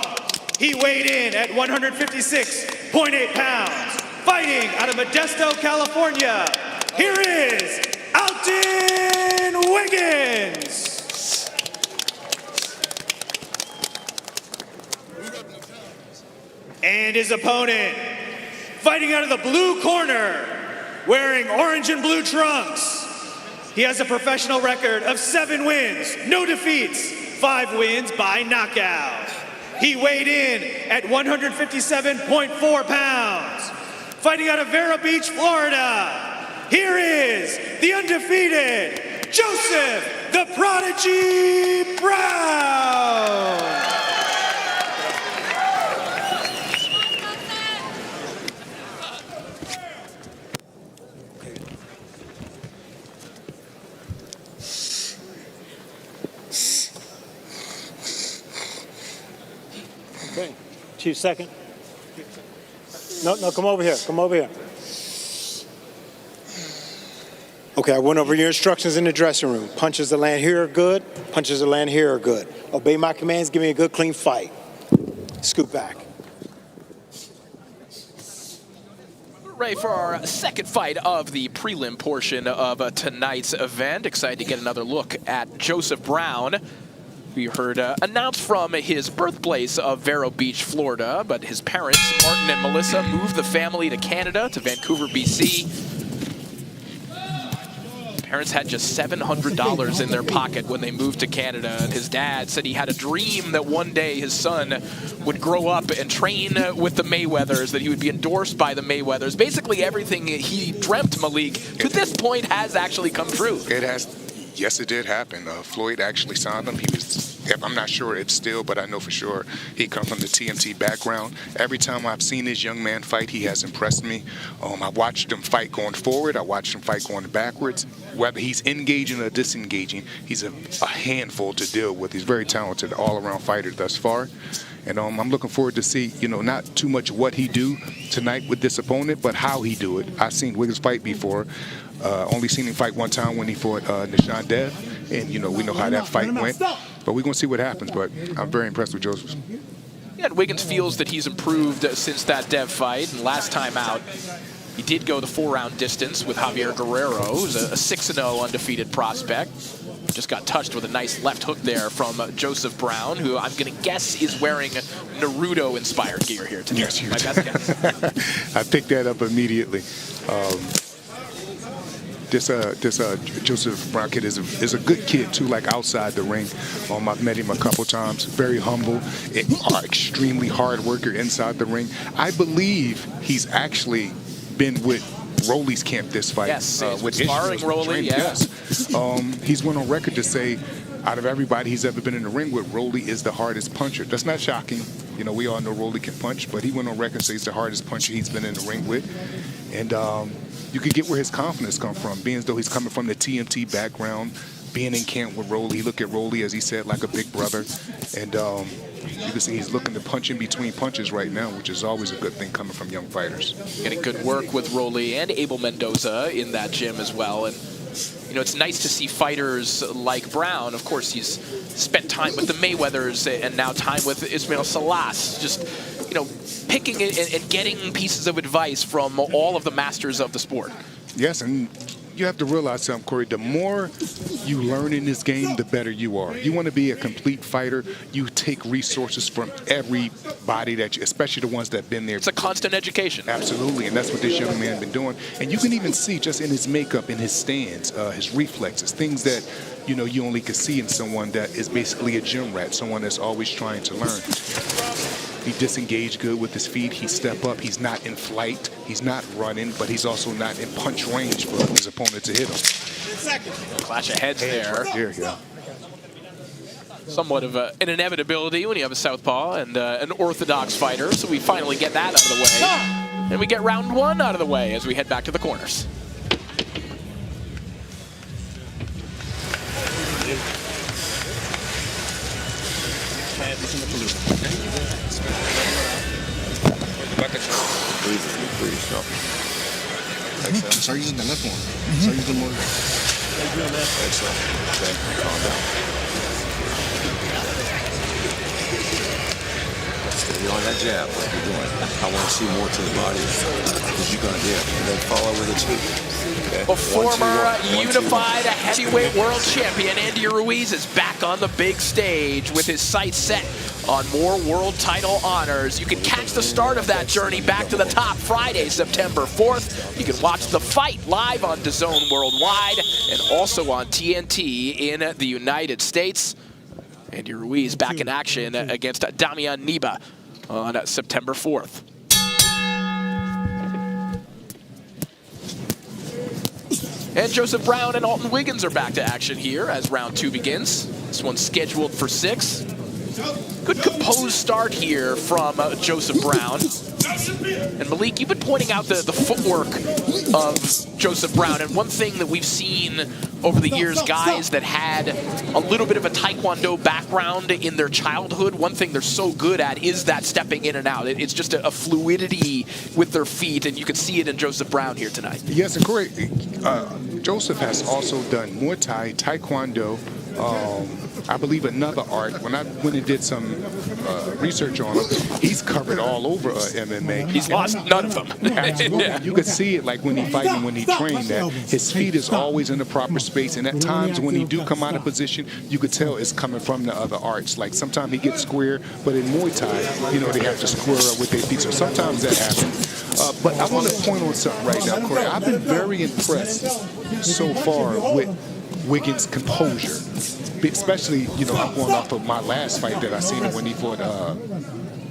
He weighed in at 156.8 pounds. Fighting out of Modesto, California, here is Alton Wiggins. And his opponent, fighting out of the blue corner, wearing orange and blue trunks. He has a professional record of 7 wins, no defeats, 5 wins by knockout. He weighed in at 157.4 pounds. Fighting out of Vero Beach, Florida, here is the undefeated Joseph the Prodigy Brown. Okay, Chief, second. No, come over here. Come over here. Okay, I went over your instructions in the dressing room. Punches that land here are good. Punches that land here are good. Obey my commands. Give me a good, clean fight. Scoot back. We're ready for our second fight of the prelim portion of tonight's event. Excited to get another look at Joseph Brown. We heard announced from his birthplace of Vero Beach, Florida, but his parents, Martin and Melissa, moved the family to Canada, to Vancouver, BC. Parents had just $700 in their pocket when they moved to Canada, and his dad said he had a dream that one day his son would grow up and train with the Mayweathers, that he would be endorsed by the Mayweathers. Basically everything he dreamt, Malik, to this point has actually come true. It has. Yes, it did happen. Floyd actually signed him. He was I'm not sure if still, but I know for sure he comes from the TMT background. Every time I've seen this young man fight, he has impressed me. I watched him fight going forward. I watched him fight going backwards. Whether he's engaging or disengaging, he's a handful to deal with. He's very talented, all-around fighter thus far. And I'm looking forward to see, not too much what he do tonight with this opponent, but how he do it. I've seen Wiggins fight before. Only seen him fight one time when he fought Nishan Dev. And, we know how that fight went. But we're going to see what happens. But I'm very impressed with Joseph. Yeah, and Wiggins feels that he's improved since that Dev fight. And last time out, he did go the 4-round distance with Javier Guerrero, who's a 6-0 undefeated prospect. Just got touched with a nice left hook there from Joseph Brown, who I'm going to guess is wearing Naruto-inspired gear here today. Yes, my best guess. I picked that up immediately. This Joseph Brown kid is a good kid too, like outside the ring. I've met him a couple times. Very humble, extremely hard worker inside the ring. I believe he's actually been with Rolly's camp this fight. Yes, with sparring Rolly, yes. He's went on record to say, out of everybody he's ever been in the ring with, Rolly is the hardest puncher. That's not shocking. We all know Rolly can punch, but he went on record to say he's the hardest puncher he's been in the ring with. And you can get where his confidence comes from, being as though he's coming from the TMT background, being in camp with Rolly. He look at Rolly, as he said, like a big brother. And you can see he's looking to punch in between punches right now, which is always a good thing coming from young fighters. Getting good work with Rolly and Abel Mendoza in that gym as well. And it's nice to see fighters like Brown. Of course, he's spent time with the Mayweathers and now time with Ismail Salas. Just, picking and getting pieces of advice from all of the masters of the sport. Yes, and you have to realize something, Corey. The more you learn in this game, the better you are. You want to be a complete fighter, you take resources from everybody, especially the ones that have been there. It's a constant education. Absolutely, and that's what this young man has been doing. And you can even see just in his makeup, in his stance, his reflexes, things that you only can see in someone that is basically a gym rat, someone that's always trying to learn. He disengaged good with his feet. He step up. He's not in flight. He's not running, but he's also not in punch range for his opponent to hit him. Clash of heads there. Right there, yeah. Somewhat of an inevitability when you have a southpaw and an orthodox fighter. So we finally get that out of the way. And we get round 1 out of the way as we head back to the corners. Start using the left one. Start using more. Okay, calm down. Stay on that jab, like you're doing. I want to see more to the body because you're gonna get, and then follow with it too. Okay. A former unified heavyweight world champion, Andy Ruiz, is back on the big stage with his sights set on more world title honors. You can catch the start of that journey back to the top Friday, September 4th. You can watch the fight live on DAZN worldwide and also on TNT in the United States. Andy Ruiz back in action against Damian Niba on September 4th. And Joseph Brown and Alton Wiggins are back to action here as round 2 begins. This one's scheduled for 6. Good composed start here from Joseph Brown. And Malik, you've been pointing out the footwork of Joseph Brown. And one thing that we've seen over the years, guys that had a little bit of a Taekwondo background in their childhood, one thing they're so good at is that stepping in and out. It's just a fluidity with their feet, and you can see it in Joseph Brown here tonight. Yes, and Corey, Joseph has also done Muay Thai, Taekwondo, I believe another art. When I went and did some research on him, he's covered all over MMA. He's lost none of them. Absolutely. Yeah. You could see it like when he fight and when he trained that his feet is always in the proper space, and at times when he do come out of position, you could tell it's coming from the other arts. Like sometimes he gets square, but in Muay Thai, they have to square up with their feet. So sometimes that happens. But I want to point on something right now, Corey. I've been very impressed so far with Wiggins' composure. Especially, I'm going off of my last fight that I seen him when he fought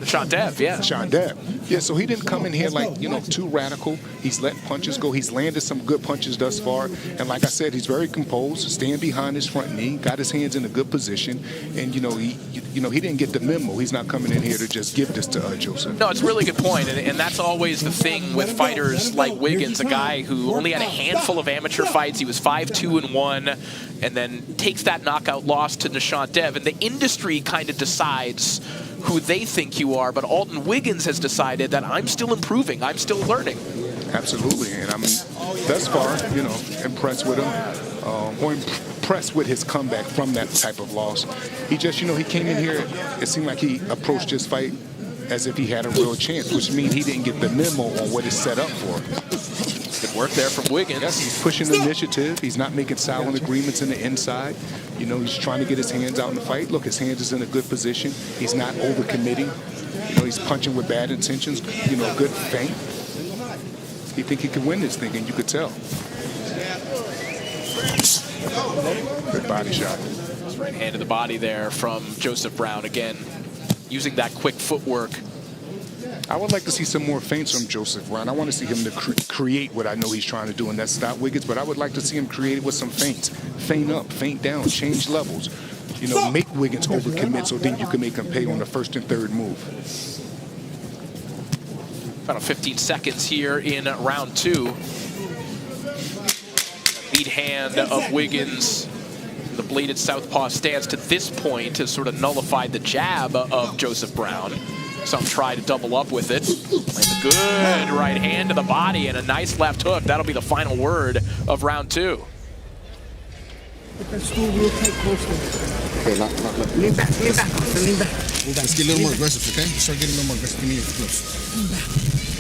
Shot Dev, yeah. Shot Dev. Yeah, so he didn't come in here like, too radical. He's letting punches go. He's landed some good punches thus far. And like I said, he's very composed, staying behind his front knee, got his hands in a good position. And, he didn't get the memo. He's not coming in here to just give this to Joseph. No, it's a really good point. And that's always the thing with fighters like Wiggins, a guy who only had a handful of amateur fights. He was 5-2-1, and then takes that knockout loss to Nishant Dev. And the industry kind of decides who they think you are, but Alton Wiggins has decided that I'm still improving, I'm still learning. Absolutely, and I'm thus far, impressed with him, or impressed with his comeback from that type of loss. He just, he came in here, it seemed like he approached this fight as if he had a real chance, which means he didn't get the memo on what is set up for him. Good work there from Wiggins. Yes, he's pushing the initiative. He's not making silent agreements in the inside. He's trying to get his hands out in the fight. Look, his hands is in a good position. He's not overcommitting. He's punching with bad intentions. Good feint. He think he could win this thing, and you could tell. Good body shot. Right hand to the body there from Joseph Brown. Again, using that quick footwork. I would like to see some more feints from Joseph Brown. I want to see him to create what I know he's trying to do, and that's stop Wiggins, but I would like to see him create it with some feints. Feint up, feint down, change levels. Make Wiggins overcommit so then you can make him pay on the first and third move. About 15 seconds here in round 2. Lead hand of Wiggins. The bladed southpaw stance to this point has sort of nullified the jab of Joseph Brown. Some try to double up with it. Lands a good right hand to the body and a nice left hook. That'll be the final word of round 2. Let's do real tight close. Okay, lean back, lean back, lean back. Let's get a little more aggressive, okay? Start getting a little more aggressive. Give me your close.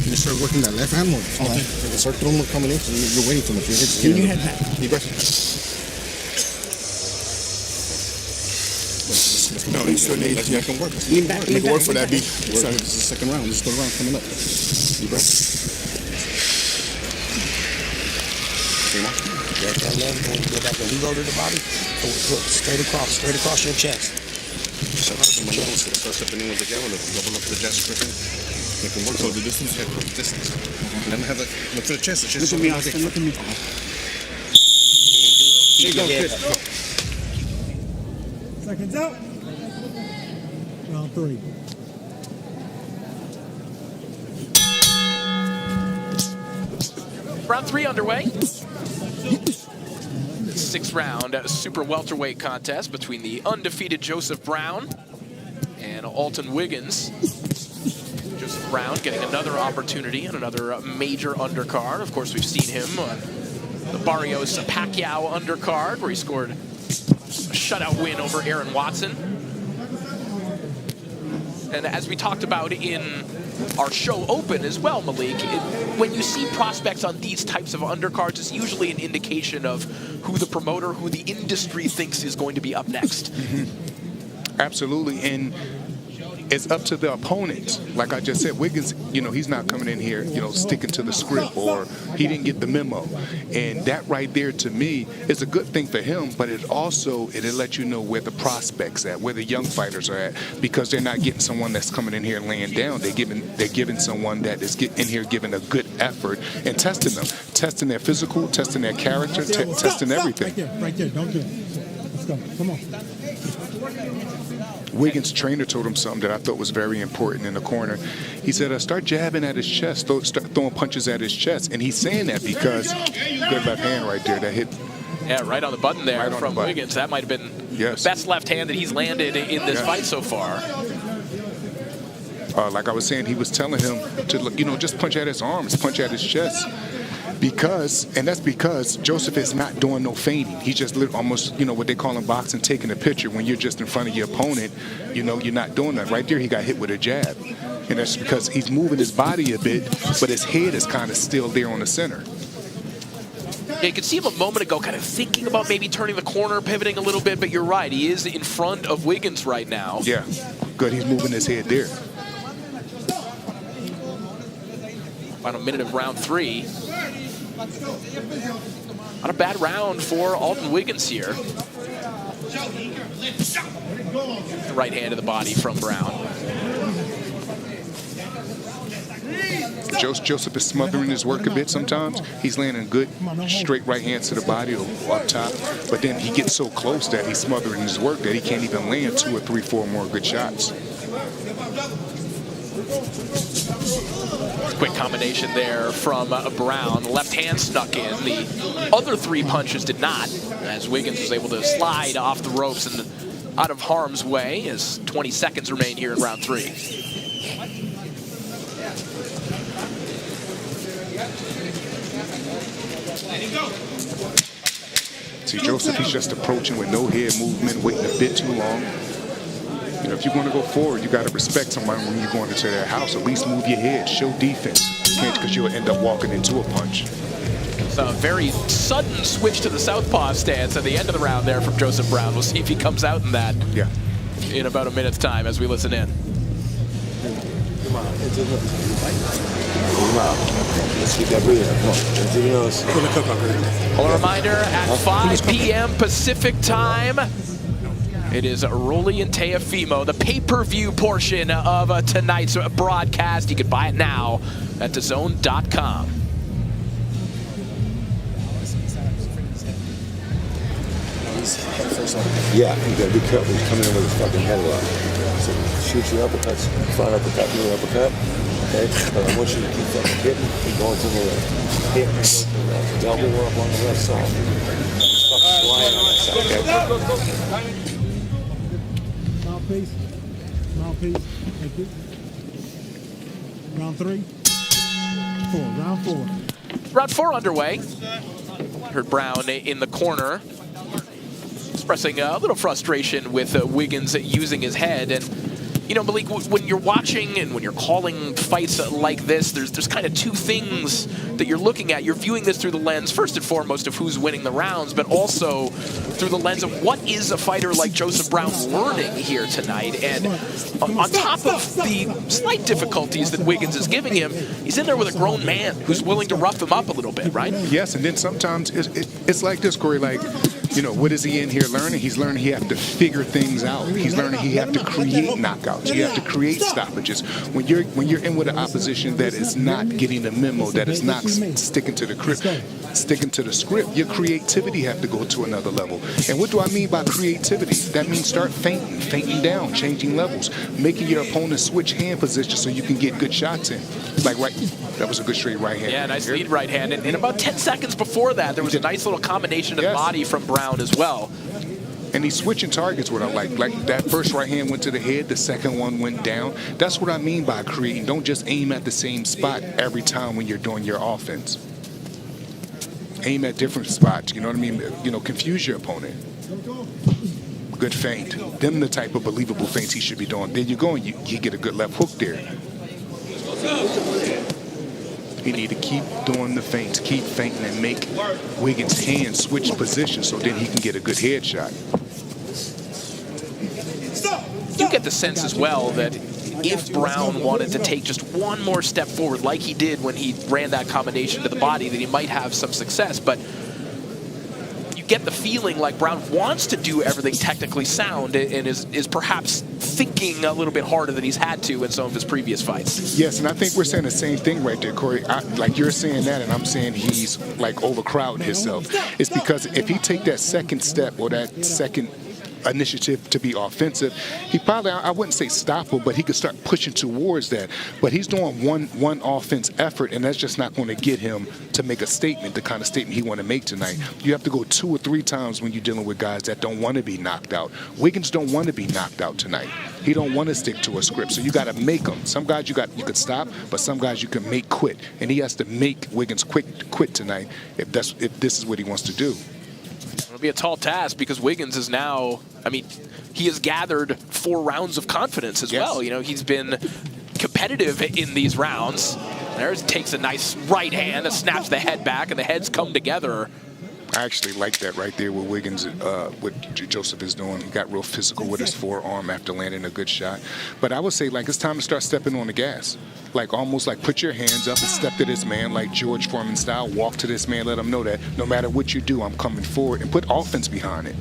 You start working that left hand more. Okay. Start throwing more coming in. You're waiting too much. Your head back. Be aggressive. No, you still need to work. Lean back, lean back. Work for that beat. This is the second round. This is the round coming up. Deep breath. Okay, now. Get that left hand, go back and go to the body. Straight across your chest. Start stepping in with the jab, double up the chest quicker. Make them work. So the distance, distance. And then have a look for the chest. Look at me, Austin. Look at me. There you go, Chris. Seconds out. Round 3. Round 3 underway. 6th round super welterweight contest between the undefeated Joseph Brown and Alton Wiggins. Joseph Brown getting another opportunity on another major undercard. Of course, we've seen him on the Barrios Pacquiao undercard where he scored a shutout win over Aaron Watson. And as we talked about in our show open as well, Malik, when you see prospects on these types of undercards, it's usually an indication of who the promoter, who the industry thinks is going to be up next. Mm-hmm. Absolutely, and it's up to the opponent. Like I just said, Wiggins, he's not coming in here, sticking to the script, or he didn't get the memo. And that right there, to me, is a good thing for him, but it'll let you know where the prospects at, where the young fighters are at, because they're not getting someone that's coming in here laying down. They're giving someone that is in here giving a good effort and testing them, testing their physical, testing their character, testing everything. Right there, don't do it. Let's go, come on. Wiggins' trainer told him something that I thought was very important in the corner. He said, start jabbing at his chest, start throwing punches at his chest. And he's saying that because good left hand right there that hit. Yeah, right on the button there right from Wiggins. That might have been the best left hand that he's landed in this fight so far. Like I was saying, he was telling him to, just punch at his arms, punch at his chest. That's because Joseph is not doing no feinting. He's just almost, what they call in boxing, taking a picture. When you're just in front of your opponent, you're not doing that. Right there, he got hit with a jab. And that's because he's moving his body a bit, but his head is kind of still there on the center. Yeah, you could see him a moment ago kind of thinking about maybe turning the corner, pivoting a little bit, but you're right. He is in front of Wiggins right now. Yeah, good. He's moving his head there. Final minute of round 3. Not a bad round for Alton Wiggins here. The right hand to the body from Brown. Joseph is smothering his work a bit sometimes. He's landing good straight right hands to the body or up top, but then he gets so close that he's smothering his work that he can't even land 2 or 3, 4 more good shots. Quick combination there from Brown. Left hand snuck in. The other 3 punches did not, as Wiggins was able to slide off the ropes and out of harm's way as 20 seconds remain here in round 3. See, Joseph, he's just approaching with no head movement, waiting a bit too long. You know, if you want to go forward, you got to respect somebody when you're going into their house. At least move your head, show defense. You can't, because you'll end up walking into a punch. It's a very sudden switch to the southpaw stance at the end of the round there from Joseph Brown. We'll see if he comes out in that in about a minute's time as we listen in. Come on, into the let's keep that breathing. Come on, into the nose. A reminder, at 5 p.m. Pacific time, it is Rolly and Teofimo, the pay-per-view portion of tonight's broadcast. You can buy it now at DAZN.com. Yeah, you gotta be careful. He's coming in with his fucking head a lot. So shoot your uppercuts, front uppercut, middle uppercut. Okay, but I want you to keep fucking hitting and going to the left. Hit and go to the left. Double up on the left side. Just fucking flying on that side. Okay? Mouthpiece. Mouthpiece. Thank you. Round 3. 4. Round 4. Round 4 underway. Heard Brown in the corner, expressing a little frustration with Wiggins using his head. And, you know, Malik, when you're watching and when you're calling fights like this, there's kind of 2 things that you're looking at. You're viewing this through the lens, first and foremost, of who's winning the rounds, but also through the lens of what is a fighter like Joseph Brown learning here tonight. And on top of the slight difficulties that Wiggins is giving him, he's in there with a grown man who's willing to rough him up a little bit, right? Yes, and then sometimes it's like this, Corey, like, you know, what is he in here learning? He's learning he have to figure things out. He's learning he have to create knockouts. You have to create stoppages. When you're in with an opposition that is not getting the memo, that is not sticking to the script, your creativity have to go to another level. And what do I mean by creativity? That means start fainting down, changing levels, making your opponent switch hand position so you can get good shots in. Like that was a good straight right hand. Yeah, nice lead right hand. And about 10 seconds before that, there was a nice little combination of the body from Brown as well. And he's switching targets, what I like. Like that first right hand went to the head, the second one went down. That's what I mean by creating. Don't just aim at the same spot every time when you're doing your offense. Aim at different spots, you know what I mean? You know, confuse your opponent. Good feint. Them the type of believable feints he should be doing. There you go, and you get a good left hook there. You need to keep doing the feints, keep feinting, and make Wiggins' hand switch position so then he can get a good headshot. You get the sense as well that if Brown wanted to take just one more step forward like he did when he ran that combination to the body, that he might have some success, but you get the feeling like Brown wants to do everything technically sound and is perhaps thinking a little bit harder than he's had to in some of his previous fights. Yes, and I think we're saying the same thing right there, Corey. Like you're saying that, and I'm saying he's like overcrowding himself. It's because if he take that second step or that second initiative to be offensive, he probably, I wouldn't say stoppable, but he could start pushing towards that. But he's doing one offense effort, and that's just not going to get him to make a statement, the kind of statement he want to make tonight. You have to go 2 or 3 times when you're dealing with guys that don't want to be knocked out. Wiggins don't want to be knocked out tonight. He don't want to stick to a script, so you got to make them. Some guys you could stop, but some guys you can make quit, and he has to make Wiggins quit tonight if this is what he wants to do. It'll be a tall task because Wiggins is now, I mean, he has gathered 4 rounds of confidence as well. You know, he's been competitive in these rounds. There takes a nice right hand that snaps the head back, and the heads come together. I actually like that right there with Wiggins, what Joseph is doing. He got real physical with his forearm after landing a good shot. But I would say, like, it's time to start stepping on the gas. Like, almost like put your hands up and step to this man, like George Foreman style. Walk to this man, let him know that no matter what you do, I'm coming forward, and put offense behind it.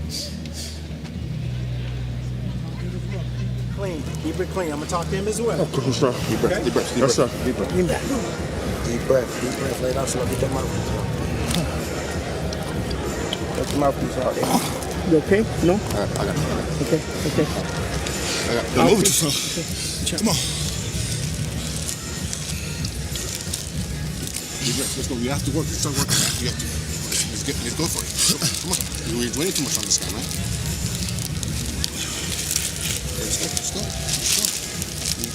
clean. Keep it clean. I'm gonna talk to him as well. Okay, sir. Deep breath, deep breath, deep breath. Yes, sir. Deep breath. Lean back. Deep breath. Lay down so I get your mouthpiece out. Let your mouthpiece out there. You okay? No? I got it. Okay. Don't move it. Come on. Deep breath. Let's go. You have to work. Let's start working. You have to. Let's go for it. Come on. You're waiting too much on this guy, man. Let's go.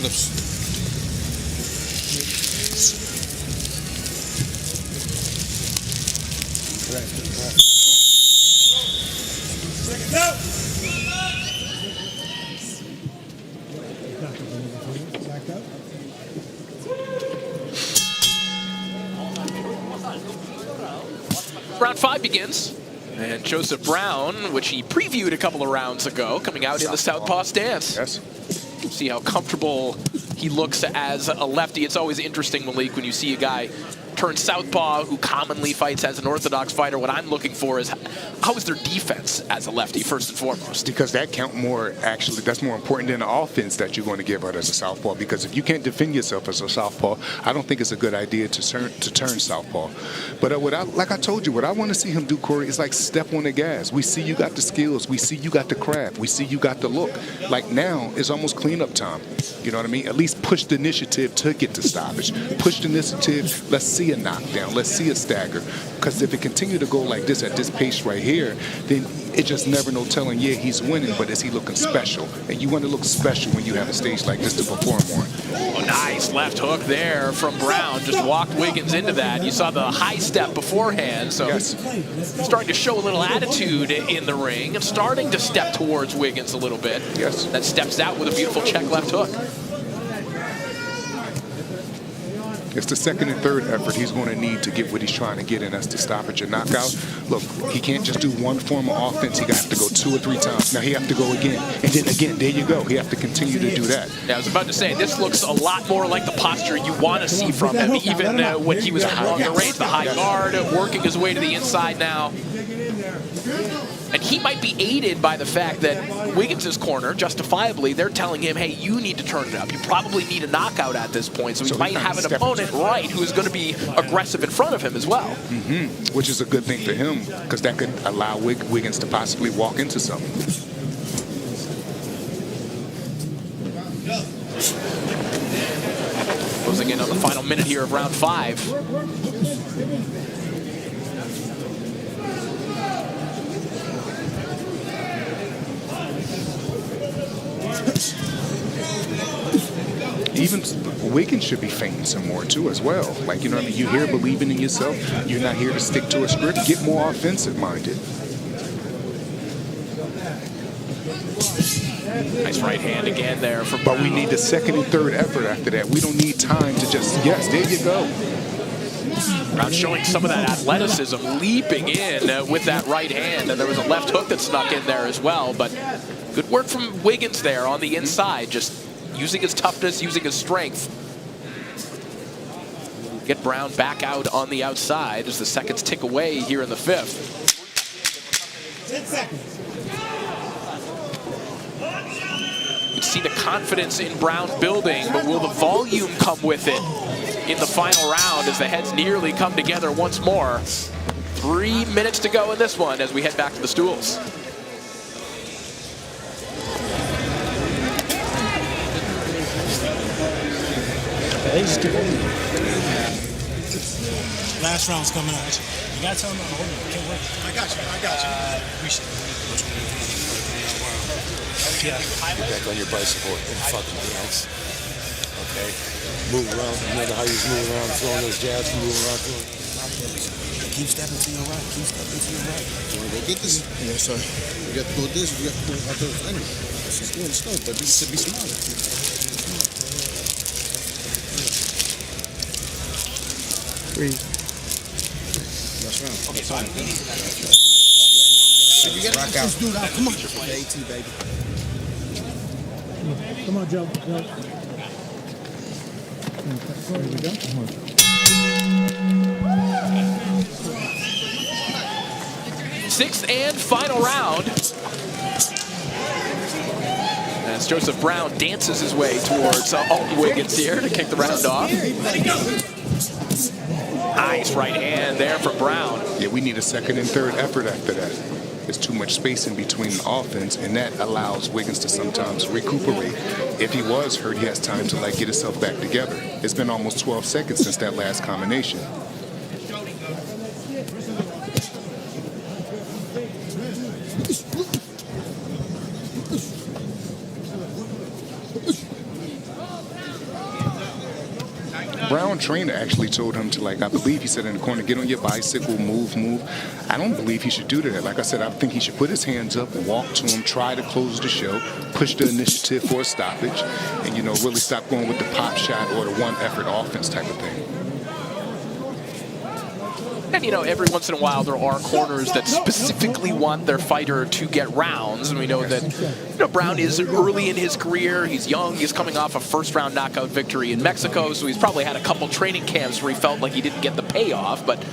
Lips. Back up. Round 5 begins. And Joseph Brown, which he previewed a couple of rounds ago, coming out in the southpaw stance. Yes. See how comfortable he looks as a lefty. It's always interesting, Malik, when you see a guy turn southpaw who commonly fights as an orthodox fighter. What I'm looking for is how is their defense as a lefty, first and foremost? Because that count more, actually, that's more important than the offense that you're going to give out as a southpaw. Because if you can't defend yourself as a southpaw, I don't think it's a good idea to turn southpaw. But like I told you, what I want to see him do, Corey, is like step on the gas. We see you got the skills. We see you got the craft. We see you got the look. Like now, it's almost cleanup time. You know what I mean? At least push the initiative to get to stoppage. Push the initiative. Let's see a knockdown. Let's see a stagger. Because if it continue to go like this at this pace right here, then it just never no telling, yeah, he's winning, but is he looking special? And you want to look special when you have a stage like this to perform on. Oh, nice left hook there from Brown. Just walked Wiggins into that. You saw the high step beforehand, so yes. Starting to show a little attitude in the ring and starting to step towards Wiggins a little bit. Yes. That steps out with a beautiful check left hook. It's the second and third effort he's going to need to get what he's trying to get, and that's the stoppage and knockout. Look, he can't just do one form of offense. He got to go 2 or 3 times. Now he have to go again, and then again. There you go. He have to continue to do that. Yeah, I was about to say, this looks a lot more like the posture you want to see from him, even when he was at longer range. The high guard, working his way to the inside now. And he might be aided by the fact that Wiggins' corner, justifiably, they're telling him, hey, you need to turn it up. You probably need a knockout at this point. So he might have an opponent, right, who is going to be aggressive in front of him as well. Mm-hmm. Which is a good thing for him, because that could allow Wiggins to possibly walk into something. Closing in on the final minute here of round 5. Even Wiggins should be feinting some more too as well. Like, you know what I mean? You're here believing in yourself. You're not here to stick to a script. Get more offensive minded. Nice right hand again there for But we need the second and third effort after that. We don't need time to just, yes, there you go. Brown showing some of that athleticism, leaping in with that right hand. And there was a left hook that snuck in there as well. But good work from Wiggins there on the inside, just using his toughness, using his strength. Get Brown back out on the outside as the seconds tick away here in the 5th. 10 seconds. You see the confidence in Brown building, but will the volume come with it in the final round as the heads nearly come together once more? 3 minutes to go in this one as we head back to the stools. Last round's coming out. You gotta tell him to hold it. Can't wait. I got you. Appreciate it. Get back on your bicycle and fucking relax. Okay? Move around. Remember how you was moving around, throwing those jabs, moving around, keep stepping to your right. Keep stepping to your right. You wanna go get this? Yes, sir. You got to go this. You got to go out there. Anyway, she's doing stuff, but you should be smiling. Breathe. Last round. Okay, fine. You gotta rock get out. this dude out. Come on. AT, baby. Come on, Joe. There we go. Sixth and final round. As as Joseph Brown dances his way towards Alton Wiggins here to kick the round off. Nice right hand there from Brown. Yeah, we need a second and third effort after that. There's too much space in between the offense, and that allows Wiggins to sometimes recuperate. If he was hurt, he has time to get himself back together. It's been almost 12 seconds since that last combination. Brown trainer actually told him to, I believe he said in the corner, get on your bicycle, move. I don't believe he should do that. Like I said, I think he should put his hands up, walk to him, try to close the show, push the initiative for a stoppage, and, really stop going with the pop shot or the one effort offense type of thing. And, every once in a while there are corners that specifically want their fighter to get rounds. And we know that, Brown is early in his career. He's young. He's coming off a first-round knockout victory in Mexico, so he's probably had a couple training camps where he felt like he didn't get the payoff. But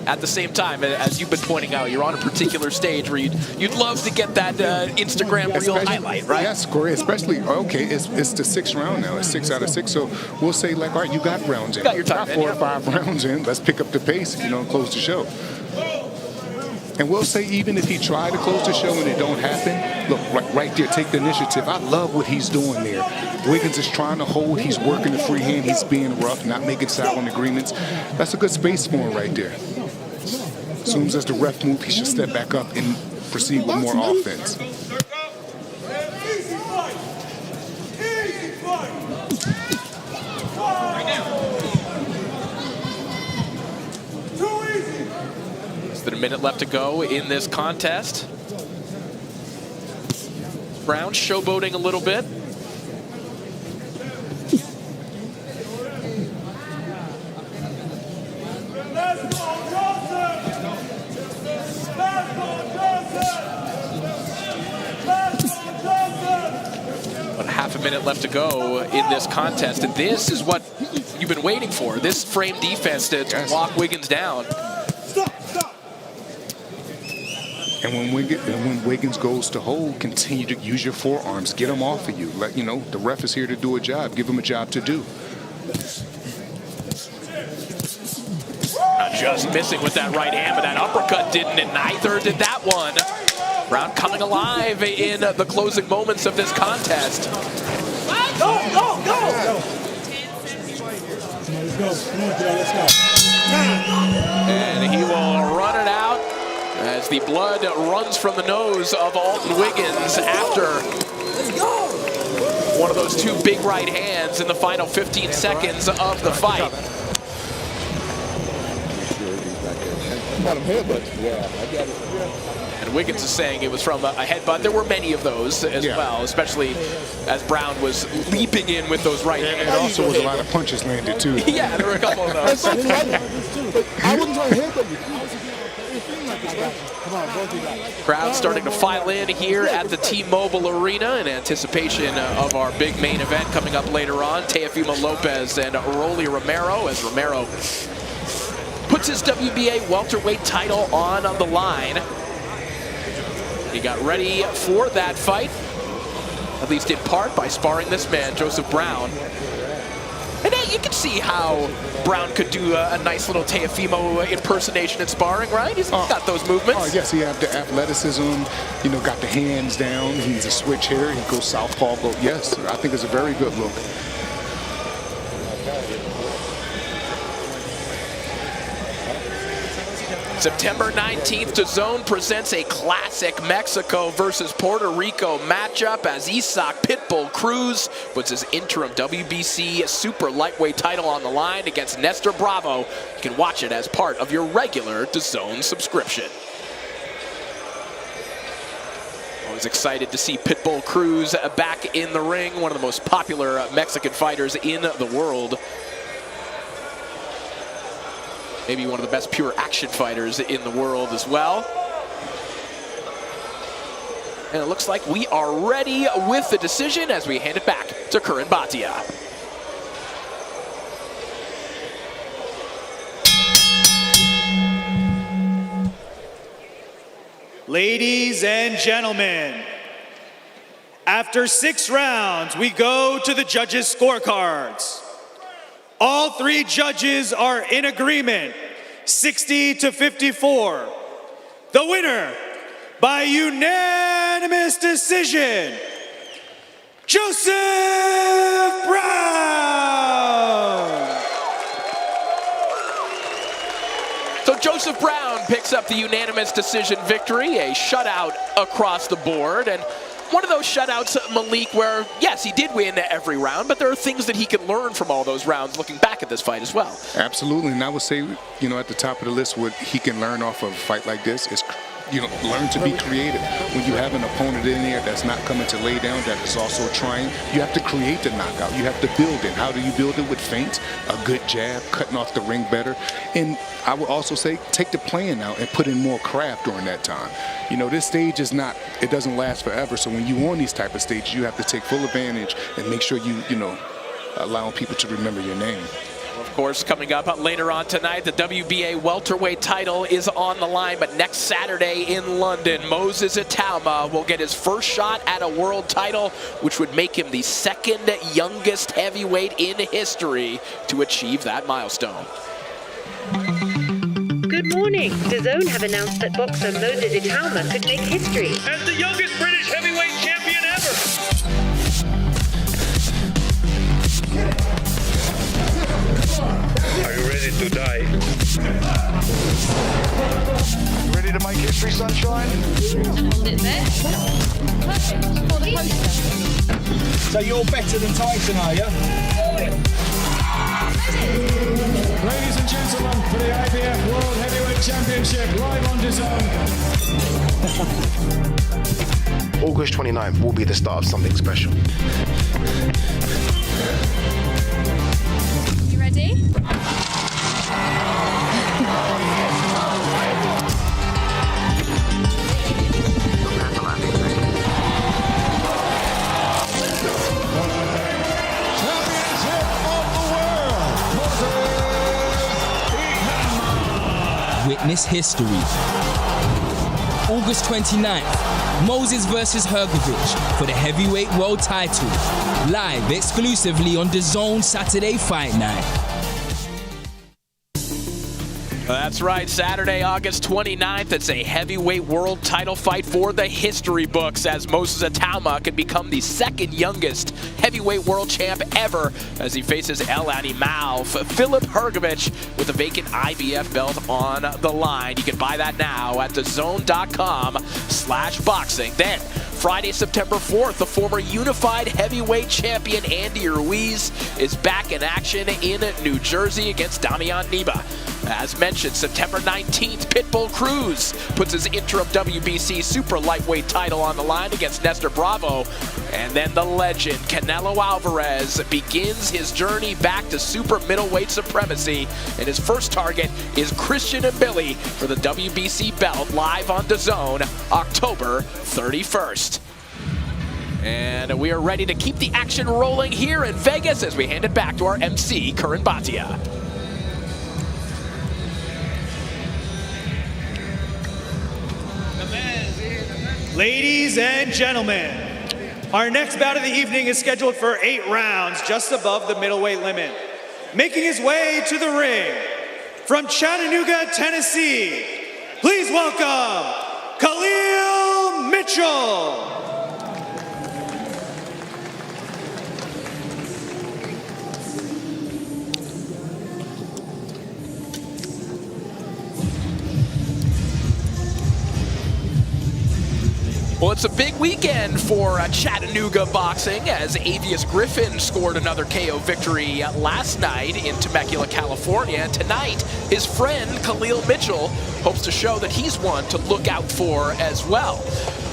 at the same time, as you've been pointing out, you're on a particular stage where you'd love to get that Instagram reel highlight, right? Yes, Corey, especially, okay, it's the 6th round now. It's 6 out of 6. So we'll say, all right, you got rounds in. You got your time in. 4 or 5 rounds in. Let's pick up the pace, and close the show. And we'll say even if he tried to close the show and it don't happen, look, right there, take the initiative. I love what he's doing there. Wiggins is trying to hold. He's working the free hand. He's being rough, not making silent agreements. That's a good space for him right there. As soon as the ref moves, he should step back up and proceed with more offense. Less than a minute left to go in this contest. Brown showboating a little bit. Half a minute left to go in this contest, and this is what you've been waiting for. This frame defense to lock Wiggins down. And when Wiggins goes to hold, continue to use your forearms. Get him off of you. The ref is here to do a job. Give him a job to do. Just missing with that right hand, but that uppercut didn't, and neither did that one. Brown coming alive in the closing moments of this contest. Go! And he will run it out as the blood runs from the nose of Alton Wiggins after one of those 2 big right hands in the final 15 seconds of the fight. And Wiggins is saying it was from a headbutt. There were many of those as well, especially as Brown was leaping in with those right hands. And also was a lot of punches landed too. Yeah, there were a couple of those. I wasn't trying to headbutt you. Crowd starting to file in here at the T-Mobile Arena in anticipation of our big main event coming up later on. Teofimo Lopez and Yoenli Romero, as Romero puts his WBA welterweight title on the line. He got ready for that fight, at least in part by sparring this man, Joseph Brown. And you can see how Brown could do a nice little Teofimo impersonation in sparring, right? He's got those movements. Oh, yes, he has the athleticism, got the hands down. He's a switch hitter. He goes southpaw. Yes, I think it's a very good look. September 19th, DAZN presents a classic Mexico versus Puerto Rico matchup as Isaac Pitbull Cruz puts his interim WBC super lightweight title on the line against Nestor Bravo. You can watch it as part of your regular DAZN subscription. Always excited to see Pitbull Cruz back in the ring, one of the most popular Mexican fighters in the world. Maybe one of the best pure action fighters in the world as well. And it looks like we are ready with the decision as we hand it back to Curran Bhatia. Ladies and gentlemen, After 6 rounds, we go to the judges' scorecards. All 3 judges are in agreement, 60 to 54. The winner, by unanimous decision, Joseph Brown! So Joseph Brown picks up the unanimous decision victory, a shutout across the board, and one of those shutouts, Malik, where, yes, he did win every round, but there are things that he can learn from all those rounds looking back at this fight as well. Absolutely, and I would say, you know, at the top of the list, what he can learn off of a fight like this is, you know, learn to be creative. When you have an opponent in there that's not coming to lay down, that is also trying, you have to create the knockout. You have to build it. How do you build it? With feints, a good jab, cutting off the ring better. And I would also say, take the playing out and put in more craft during that time. You know, this stage is not, it doesn't last forever. So when you on these type of stages, you have to take full advantage and make sure you know, allowing people to remember your name. Of course, coming up later on tonight, the WBA welterweight title is on the line, but next Saturday in London, Moses Itauma will get his first shot at a world title, which would make him the 2nd youngest heavyweight in history to achieve that milestone. Good morning. DAZN have announced that boxer Moses Itauma could make history as the youngest British heavyweight champion ever. Are you ready to die? You ready to make history, sunshine? So you're better than Tyson, are you? Ladies and gentlemen, for the IBF World Heavyweight Championship, live on DAZN. August 29th will be the start of something special. You ready? Witness history. August 29th, Moses versus Hrgovic for the heavyweight world title. Live exclusively on DAZN Saturday Fight Night. That's right, Saturday, August 29th. It's a heavyweight world title fight for the history books as Moses Itauma can become the 2nd youngest heavyweight world champ ever as he faces El Animal, Filip Hrgovic, with a vacant IBF belt on the line. You can buy that now at DAZN.com/boxing. Then, Friday, September 4th, the former unified heavyweight champion Andy Ruiz is back in action in New Jersey against Damian Niba. As mentioned, September 19th, Pitbull Cruz puts his interim WBC super lightweight title on the line against Nestor Bravo. And then the legend, Canelo Alvarez, begins his journey back to super middleweight supremacy. And his first target is Christian Mbili for the WBC belt, live on DAZN, October 31st. And we are ready to keep the action rolling here in Vegas as we hand it back to our MC, Karan Bhatia. Ladies and gentlemen, our next bout of the evening is scheduled for 8 rounds, just above the middleweight limit. Making his way to the ring, from Chattanooga, Tennessee, please welcome Khalil Mitchell. Well, it's a big weekend for Chattanooga boxing as Avius Griffin scored another KO victory last night in Temecula, California. And tonight, his friend Khalil Mitchell hopes to show that he's one to look out for as well.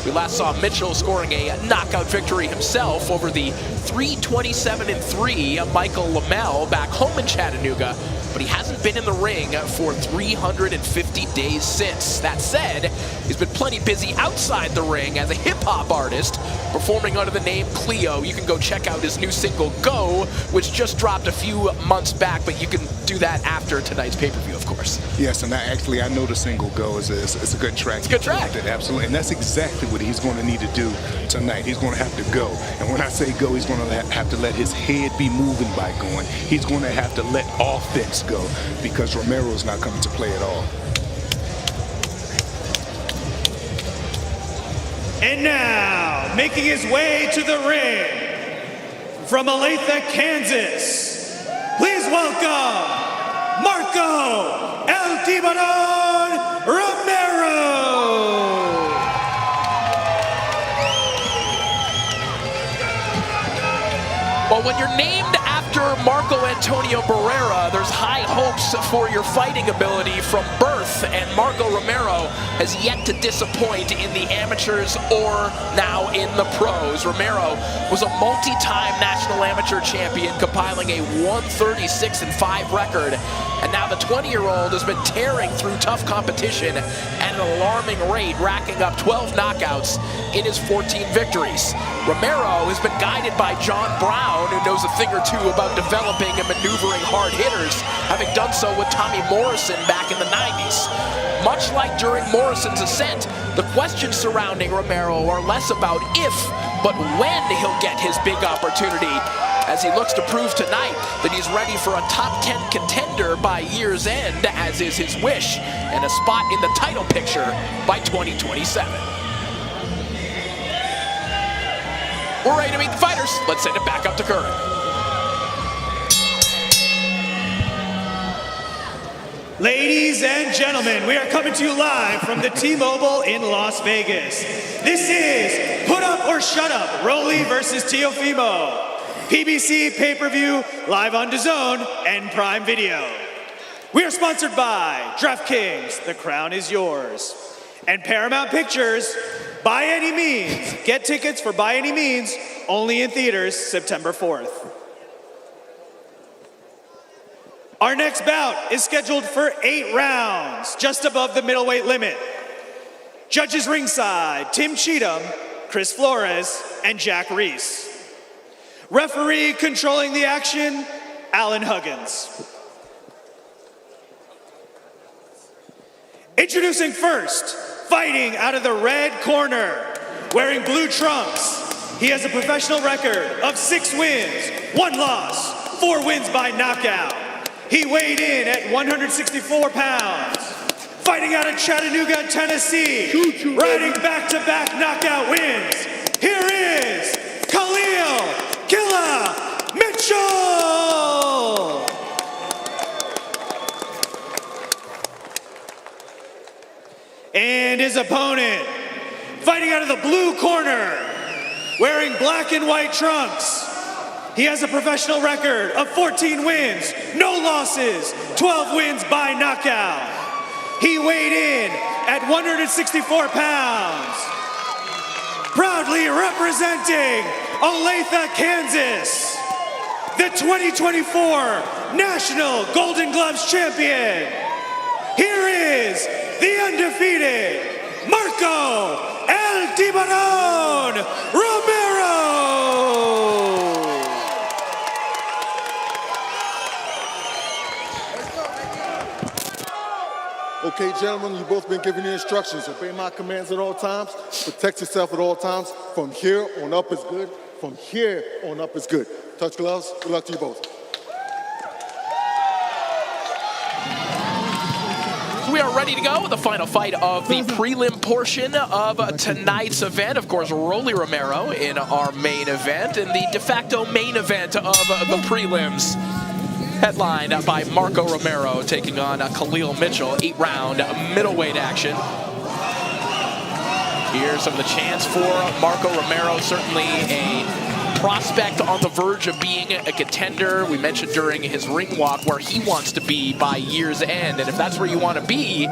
We last saw Mitchell scoring a knockout victory himself over the 327-3 Michael Lamel back home in Chattanooga, but he hasn't been in the ring for 350 days since. That said, he's been plenty busy outside the ring as a hip-hop artist, performing under the name Cleo. You can go check out his new single, Go, which just dropped a few months back, but you can do that after tonight's pay-per-view, of course. course. Yes, and I know the single go is a good track. It's a good track. Absolutely, and that's exactly what he's going to need to do tonight. He's going to have to go. And when I say go, he's going to have to let his head be moving by going. He's going to have to let offense go because Romero's not coming to play at all. And now, making his way to the ring, from Olathe, Kansas, please welcome Marco El Tiburon Romero. Well, when you're named after Marco Antonio Barrera, there's high hopes for your fighting ability from birth, and Marco Romero has yet to disappoint in the amateurs or now in the pros. Romero was a multi-time national amateur champion, compiling a 136-5 record, and now the 20-year-old has been tearing through tough competition at an alarming rate, racking up 12 knockouts in his 14 victories. Romero has been guided by John Brown, who knows a thing or two about developing and maneuvering hard hitters, having done so with Tommy Morrison back in the 90s. Much like during Morrison's ascent, the questions surrounding Romero are less about if, but when he'll get his big opportunity, as he looks to prove tonight that he's ready for a top 10 contender by year's end, as is his wish, and a spot in the title picture by 2027. We're ready to meet the fighters. Let's send it back up to Curran. Ladies and gentlemen, we are coming to you live from the T-Mobile in Las Vegas. This is Put Up or Shut Up, Rolly versus Teofimo. PBC Pay-Per-View, live on DAZN and Prime Video. We are sponsored by DraftKings, the crown is yours. And Paramount Pictures, By Any Means. Get tickets for By Any Means, only in theaters September 4th. Our next bout is scheduled for 8 rounds, just above the middleweight limit. Judges ringside, Tim Cheatham, Chris Flores, and Jack Reese. Referee controlling the action, Alan Huggins. Introducing first, fighting out of the red corner, wearing blue trunks. He has a professional record of 6 wins, 1 loss, 4 wins by knockout. He weighed in at 164 pounds. Fighting out of Chattanooga, Tennessee, riding back-to-back knockout wins. Here is Khalil Killa Mitchell! And his opponent, fighting out of the blue corner, wearing black and white trunks. He has a professional record of 14 wins, no losses, 12 wins by knockout. He weighed in at 164 pounds. Proudly representing Olathe, Kansas, the 2024 National Golden Gloves champion. Here is the undefeated Marco El Tiburon Romero. Okay, gentlemen, you've both been given the instructions. Obey my commands at all times. Protect yourself at all times. From here on up is good. From here on up is good. Touch gloves. Good luck to you both. So we are ready to go with the final fight of the prelim portion of tonight's event. Of course, Rolly Romero in our main event, and the de facto main event of the prelims, headlined by Marco Romero taking on Khalil Mitchell, 8-round middleweight action. Here's some of the chance for Marco Romero, certainly a prospect on the verge of being a contender. We mentioned during his ring walk where he wants to be by year's end, and if that's where you want to be,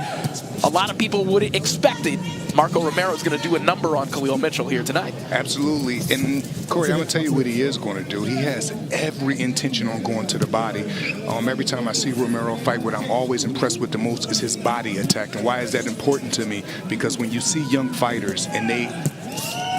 a lot of people would expect it. Marco Romero is going to do a number on Khalil Mitchell here tonight. Absolutely. And Corey, I'm going to tell you what he is going to do. He has every intention on going to the body. Every time I see Romero fight, what I'm always impressed with the most is his body attack. And why is that important to me? Because when you see young fighters and they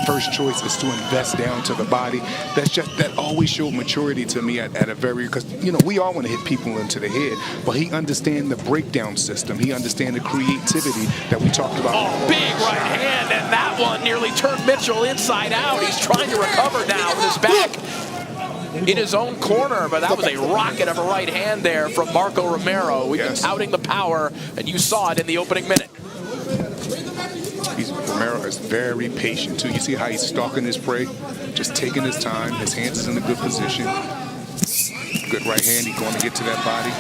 first choice is to invest down to the body. That always showed maturity to me at a very, because, you know, we all want to hit people into the head, but he understands the breakdown system. He understands the creativity that we talked about. Oh, big right hand, and that one nearly turned Mitchell inside out. He's trying to recover now with his back in his own corner, but that was a rocket of a right hand there from Marco Romero. We've been touting the power, and you saw it in the opening minute. Romero is very patient, too. You see how he's stalking his prey? Just taking his time. His hands is in a good position. Good right hand. He's going to get to that body.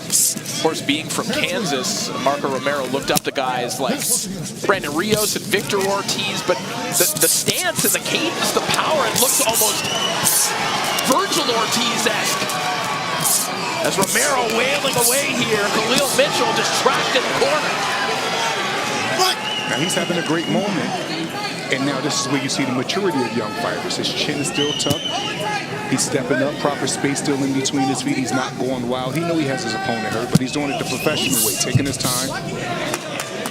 Of course, being from Kansas, Marco Romero looked up to guys like Brandon Rios and Victor Ortiz, but the stance and the cadence, the power, it looks almost Virgil Ortiz-esque. As Romero wailing away here, Khalil Mitchell just trapped in the corner. Now he's having a great moment, and now this is where you see the maturity of young fighters. His chin is still tucked. He's stepping up, proper space still in between his feet. He's not going wild. He knows he has his opponent hurt, but he's doing it the professional way, taking his time,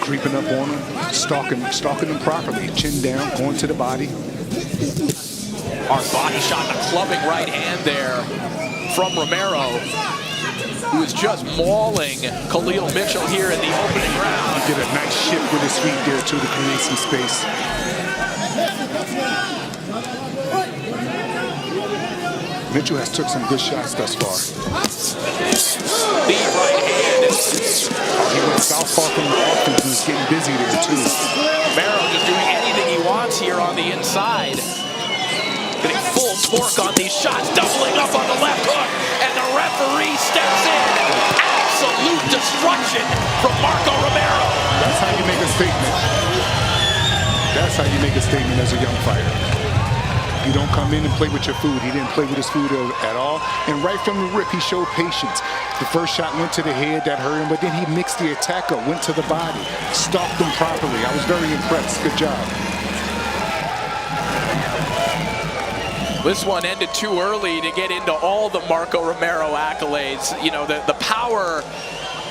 creeping up on him, stalking him properly, chin down, going to the body. Hard body shot and a clubbing right hand there from Romero, who is just mauling Khalil Mitchell here in the opening round. He did a nice shift with his feet there too to create some space. Mitchell has took some good shots thus far. The right hand. He went southpaw from the offense and is getting busy there too. Romero just doing anything he wants here on the inside. Getting full torque on these shots, doubling up on the left hook, and the referee steps in. Absolute destruction from Marco Romero. That's how you make a statement. That's how you make a statement as a young fighter. You don't come in and play with your food. He didn't play with his food at all. And right from the rip, he showed patience. The first shot went to the head, that hurt him, but then he mixed the attack up, went to the body, stalked him properly. I was very impressed. Good job. This one ended too early to get into all the Marco Romero accolades. You know, the power,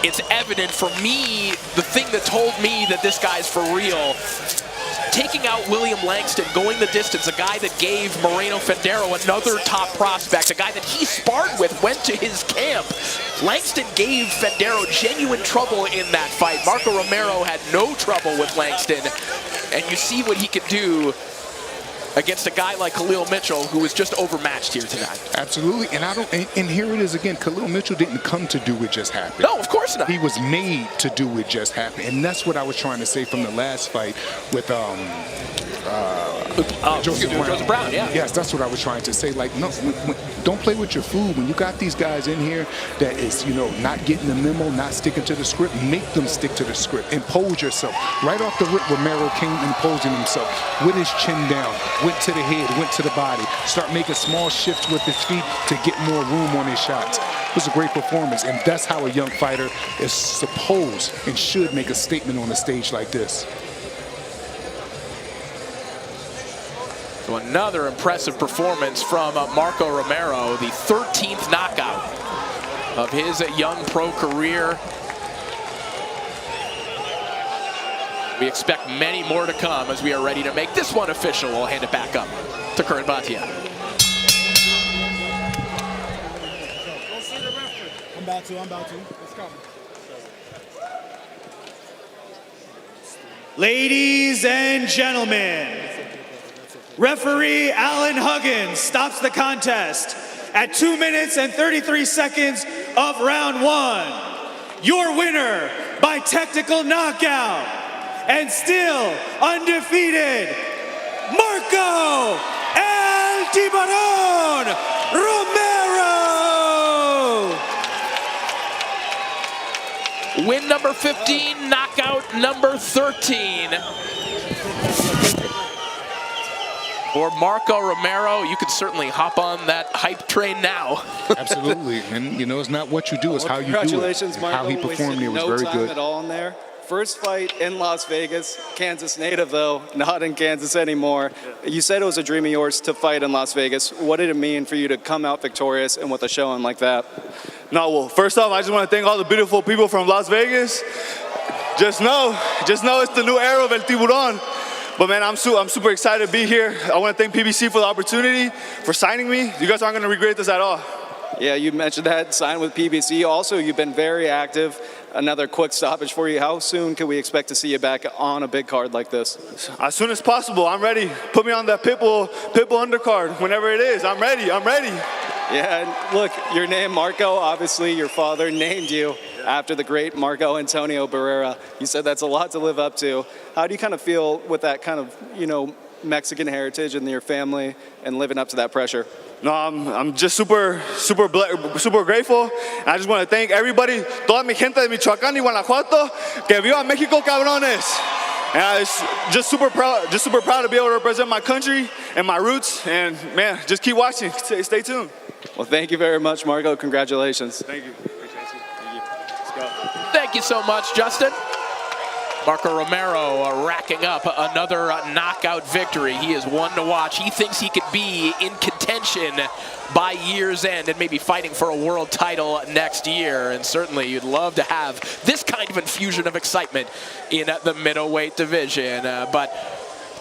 it's evident for me. The thing that told me that this guy's for real, taking out William Langston, going the distance, a guy that gave Moreno Fendero, another top prospect, a guy that he sparred with, went to his camp. Langston gave Fendero genuine trouble in that fight. Marco Romero had no trouble with Langston, and you see what he could do against a guy like Khalil Mitchell, who was just overmatched here tonight. Absolutely, and here it is again. Khalil Mitchell didn't come to do it just happen. No, of course not. He was made to do it just happen, and that's what I was trying to say from the last fight with Joseph Brown. Yeah. Yes, that's what I was trying to say. Like, no, don't play with your food. When you got these guys in here that is, you know, not getting the memo, not sticking to the script, make them stick to the script. Impose yourself. Right off the rip, Romero came imposing himself with his chin down, went to the head, went to the body, start making small shifts with his feet to get more room on his shots. It was a great performance, and that's how a young fighter is supposed and should make a statement on a stage like this. So another impressive performance from Marco Romero, the 13th knockout of his young pro career. We expect many more to come as we are ready to make this one official. We'll hand it back up to Curran Batia. I'm about to. Let's go. Ladies and gentlemen, referee Alan Huggins stops the contest at 2 minutes and 33 seconds of round one. Your winner by technical knockout and still undefeated, Marco El Tiburon Romero! Win number 15, knockout number 13. For Marco Romero, you could certainly hop on that hype train now. Absolutely, and you know, it's not what you do, it's how you do it. Congratulations, Marco. How he performed here was very good. No time at all in there. First fight in Las Vegas, Kansas native though, not in Kansas anymore. You said it was a dream of yours to fight in Las Vegas. What did it mean for you to come out victorious and with a showing like that? No, well, first off, I just want to thank all the beautiful people from Las Vegas. just know it's the new era of El Tiburon. But man, I'm super excited to be here. I want to thank PBC for the opportunity, for signing me. You guys aren't going to regret this at all. Yeah, you mentioned that, sign with PBC. Also, you've been very active. Another quick stoppage for you. How soon can we expect to see you back on a big card like this? As soon as possible. I'm ready. Put me on that Pitbull undercard whenever it is. I'm ready. Yeah, and look, your name, Marco, obviously your father named you after the great Marco Antonio Barrera. You said that's a lot to live up to. How do you kind of feel with that kind of, Mexican heritage in your family and living up to that pressure? No, I'm just super grateful. And I just want to thank everybody, toda mi gente de Michoacán y Guanajuato, que viva México, cabrones. And I was just super proud to be able to represent my country and my roots. And man, just keep watching. Stay tuned. Well, thank you very much, Marco. Congratulations. Thank you. Appreciate you. Thank you. Let's go. Thank you so much, Justin. Marco Romero racking up another knockout victory. He is one to watch. He thinks he could be in contention by year's end and maybe fighting for a world title next year. And certainly you'd love to have this kind of infusion of excitement in the middleweight division. But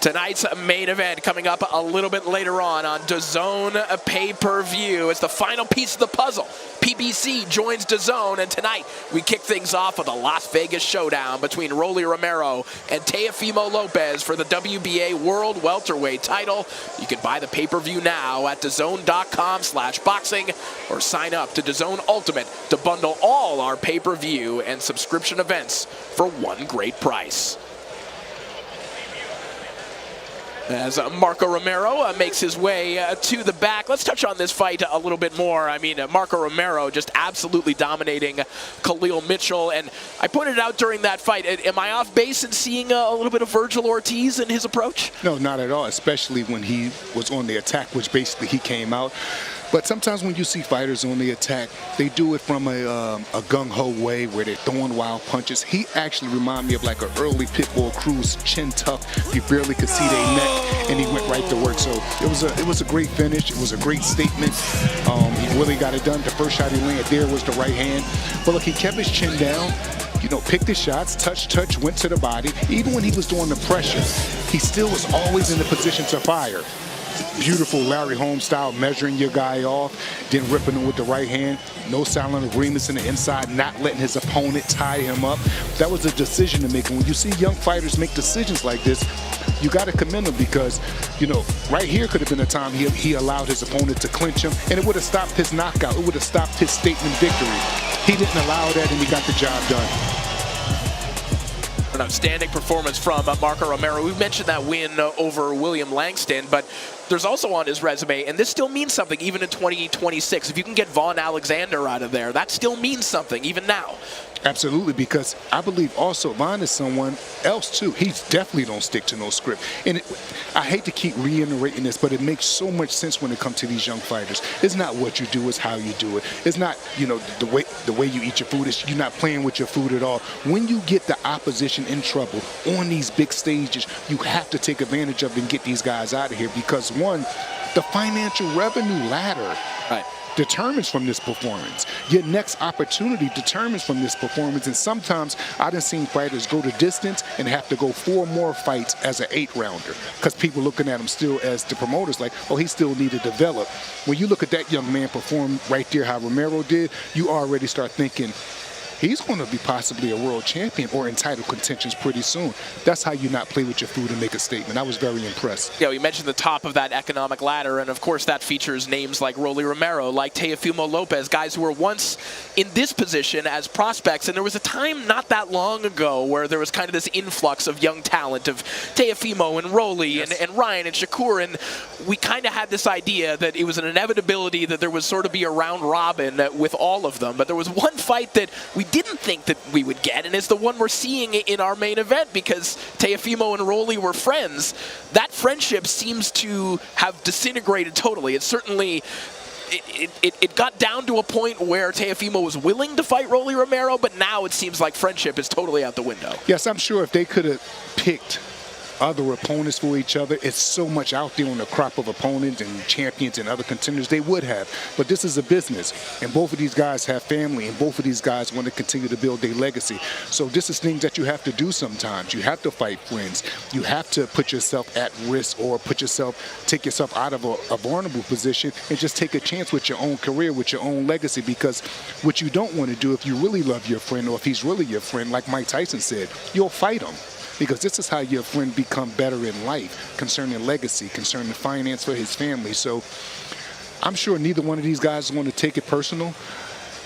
tonight's main event coming up a little bit later on DAZN Pay-Per-View. It's the final piece of the puzzle. PBC joins DAZN, and tonight we kick things off with a Las Vegas showdown between Yoenli Romero and Teofimo Lopez for the WBA World Welterweight title. You can buy the pay-per-view now at DAZN.com/boxing or sign up to DAZN Ultimate to bundle all our pay-per-view and subscription events for one great price. As Marco Romero makes his way to the back. Let's touch on this fight a little bit more. I mean, Marco Romero just absolutely dominating Khalil Mitchell. And I pointed out during that fight, am I off base in seeing a little bit of Virgil Ortiz in his approach? No, not at all, especially when he was on the attack, which basically he came out. But sometimes when you see fighters on the attack, they do it from a gung-ho way where they're throwing wild punches. He actually reminded me of like an early Pitbull Cruz, chin tuck. You barely could see their neck, and he went right to work. So it was a great finish. It was a great statement. He really got it done. The first shot he landed there was the right hand. But look, he kept his chin down. Picked his shots, touch, went to the body. Even when he was doing the pressure, he still was always in the position to fire. Beautiful Larry Holmes style, measuring your guy off, then ripping him with the right hand. No silent agreements in the inside, not letting his opponent tie him up. That was a decision to make. And when you see young fighters make decisions like this, you got to commend them because, right here could have been a time he allowed his opponent to clinch him, and it would have stopped his knockout. It would have stopped his statement victory. He didn't allow that, and he got the job done. An outstanding performance from Marco Romero. We mentioned that win over William Langston, but there's also on his resume, and this still means something even in 2026. If you can get Vaughn Alexander out of there, that still means something even now. Absolutely, because I believe also Vaughn is someone else too. He definitely don't stick to no script. And I hate to keep reiterating this, but it makes so much sense when it comes to these young fighters. It's not what you do, it's how you do it. It's not, the way you eat your food. You're not playing with your food at all. When you get the opposition in trouble on these big stages, you have to take advantage of it and get these guys out of here because, one, the financial revenue ladder determines from this performance. Your next opportunity determines from this performance. And sometimes I done seen fighters go the distance and have to go 4 more fights as an 8-rounder because people looking at him still as the promoters like, oh, he still need to develop. When you look at that young man perform right there how Romero did, you already start thinking, he's going to be possibly a world champion or in title contentions pretty soon. That's how you not play with your food and make a statement. I was very impressed. Yeah, you mentioned the top of that economic ladder, and of course that features names like Yoenli Romero, like Teofimo Lopez, guys who were once in this position as prospects. And there was a time not that long ago where there was kind of this influx of young talent of Teofimo and Yoenli and Ryan and Shakur, and we kind of had this idea that it was an inevitability that there would sort of be a round robin with all of them. But there was one fight that we didn't think that we would get, and it's the one we're seeing in our main event because Teofimo and Yoenli were friends. That friendship seems to have disintegrated totally. It certainly it got down to a point where Teofimo was willing to fight Yoenli Romero, but now it seems like friendship is totally out the window. Yes, I'm sure if they could have picked other opponents for each other, it's so much out there on the crop of opponents and champions and other contenders they would have. But this is a business, and both of these guys have family, and both of these guys want to continue to build their legacy. So this is things that you have to do sometimes. You have to fight friends. You have to put yourself at risk or take yourself out of a vulnerable position and just take a chance with your own career, with your own legacy, because what you don't want to do if you really love your friend or if he's really your friend, like Mike Tyson said, you'll fight him. Because this is how your friend become better in life, concerning legacy, concerning finance for his family. So I'm sure neither one of these guys want to take it personal.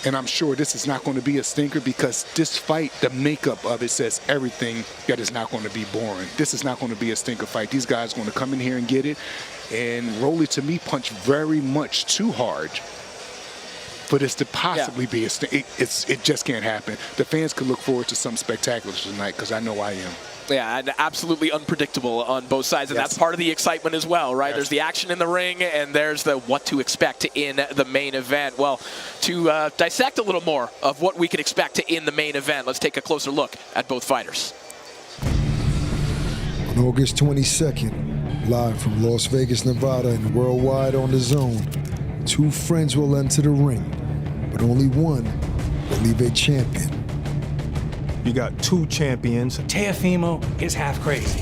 And I'm sure this is not going to be a stinker, because this fight, the makeup of it says everything that is not going to be boring. This is not going to be a stinker fight. These guys are going to come in here and get it. And Rolly, to me, punched very much too hard for this to possibly be a stinker. It just can't happen. The fans could look forward to something spectacular tonight, because I know I am. Yeah, and absolutely unpredictable on both sides, and that's part of the excitement as well, right? There's the action in the ring, and there's the what to expect in the main event. Well, to dissect a little more of what we could expect in the main event, let's take a closer look at both fighters. On August 22nd, live from Las Vegas, Nevada, and worldwide on DAZN, two friends will enter the ring, but only one will leave a champion. You got two champions. Teofimo is half crazy.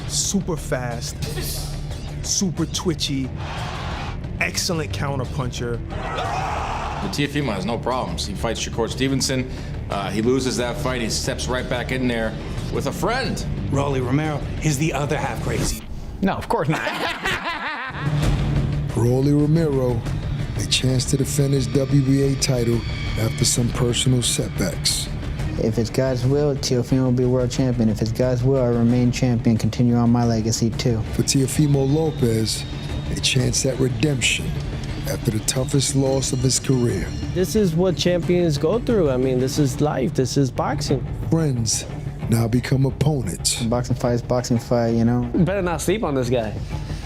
Super fast, super twitchy, excellent counterpuncher. But Teofimo has no problems. He fights Shakur Stevenson. He loses that fight. He steps right back in there with a friend. Rolly Romero is the other half crazy. No, of course not. Rolly Romero, a chance to defend his WBA title after some personal setbacks. If it's God's will, Teofimo will be world champion. If it's God's will, I remain champion, continue on my legacy too. For Teofimo Lopez, a chance at redemption after the toughest loss of his career. This is what champions go through. I mean, this is life. This is boxing. Friends now become opponents. Boxing fight, you know. You better not sleep on this guy.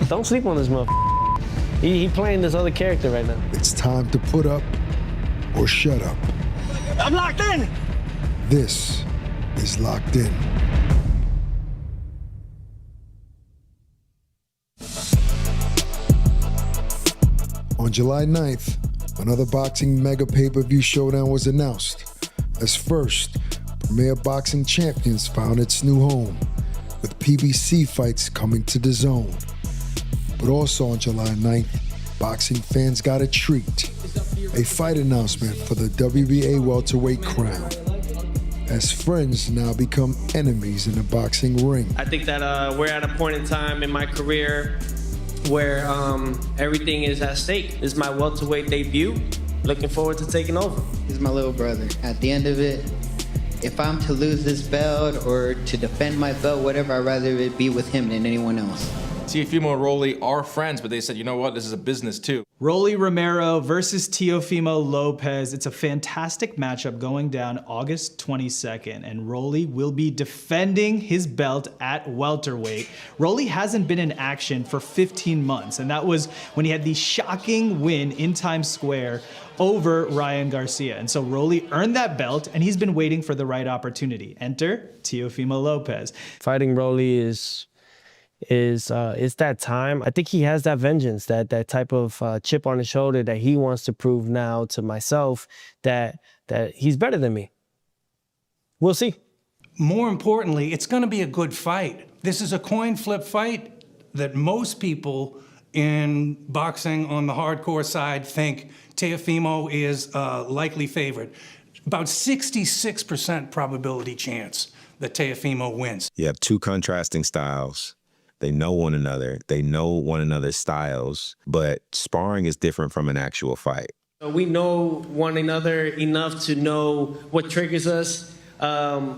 Don't sleep on this motherfucker. He playing this other character right now. It's time to put up or shut up. I'm locked in. This is Locked In. On July 9th, another boxing mega pay-per-view showdown was announced. As first, Premier Boxing Champions found its new home, with PBC fights coming to DAZN. But also on July 9th, boxing fans got a treat. A fight announcement for the WBA welterweight crown, as friends now become enemies in the boxing ring. I think that we're at a point in time in my career where everything is at stake. This is my welterweight debut. Looking forward to taking over. He's my little brother. At the end of it, if I'm to lose this belt or to defend my belt, whatever, I'd rather it be with him than anyone else. Teofimo and Rolly are friends, but they said, you know what, this is a business too. Rolly Romero versus Teofimo Lopez. It's a fantastic matchup going down August 22nd, and Rolly will be defending his belt at welterweight. Rolly hasn't been in action for 15 months, and that was when he had the shocking win in Times Square over Ryan Garcia. And so Rolly earned that belt, and he's been waiting for the right opportunity. Enter Teofimo Lopez. Fighting Rolly is that time. I think he has that vengeance, that type of chip on his shoulder that he wants to prove now to myself that he's better than me. We'll see. More importantly, it's going to be a good fight. This is a coin flip fight that most people in boxing on the hardcore side think Teofimo is a likely favorite. About 66% probability chance that Teofimo wins. You have two contrasting styles. They know one another. They know one another's styles, but sparring is different from an actual fight. We know one another enough to know what triggers us.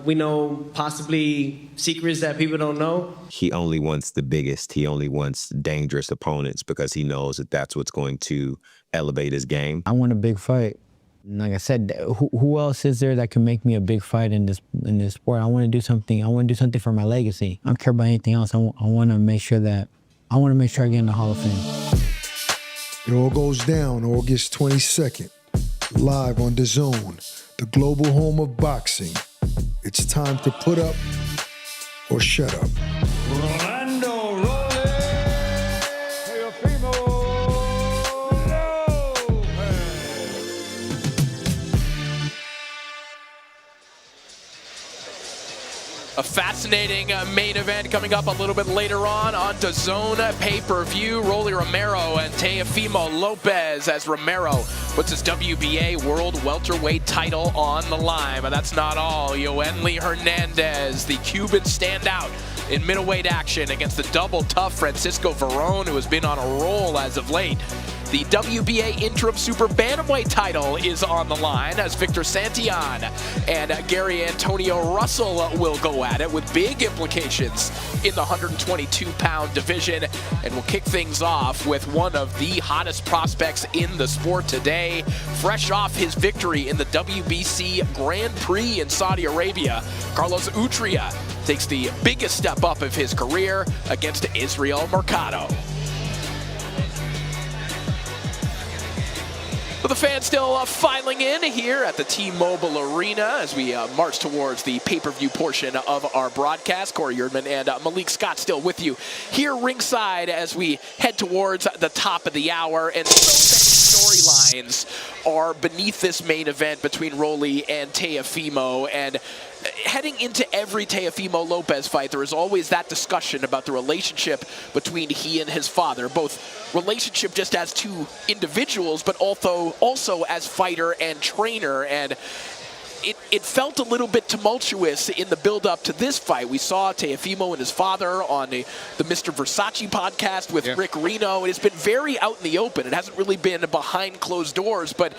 We know possibly secrets that people don't know. He only wants the biggest. He only wants dangerous opponents because he knows that that's what's going to elevate his game. I want a big fight. Like I said, who else is there that can make me a big fight in this sport? I want to do something. I want to do something for my legacy. I don't care about anything else. I want to make sure that I get in the Hall of Fame. It all goes down August 22nd, live on DAZN, the global home of boxing. It's time to put up or shut up. Rolando Teofimo A fascinating main event coming up a little bit later on DAZN Pay-Per-View. Rolly Romero and Teofimo Lopez as Romero puts his WBA World Welterweight title on the line. But that's not all. Yoenli Hernandez, the Cuban standout in middleweight action against the double tough Francisco Veron, who has been on a roll as of late. The WBA Interim Super Bantamweight title is on the line as Victor Santillan and Gary Antonio Russell will go at it with big implications in the 122-pound division. And we'll kick things off with one of the hottest prospects in the sport today. Fresh off his victory in the WBC Grand Prix in Saudi Arabia, Carlos Utria takes the biggest step up of his career against Israel Mercado. But the fans still filing in here at the T-Mobile Arena as we march towards the pay-per-view portion of our broadcast. Corey Erdman and Malik Scott still with you here ringside as we head towards the top of the hour. And so many storylines are beneath this main event between Rolly and Teofimo. And heading into every Teofimo Lopez fight, there is always that discussion about the relationship between he and his father, both relationship just as two individuals, but also as fighter and trainer. And it felt a little bit tumultuous in the build-up to this fight. We saw Teofimo and his father on the Mr. Versace podcast with Rick Reno. It's been very out in the open. It hasn't really been behind closed doors, but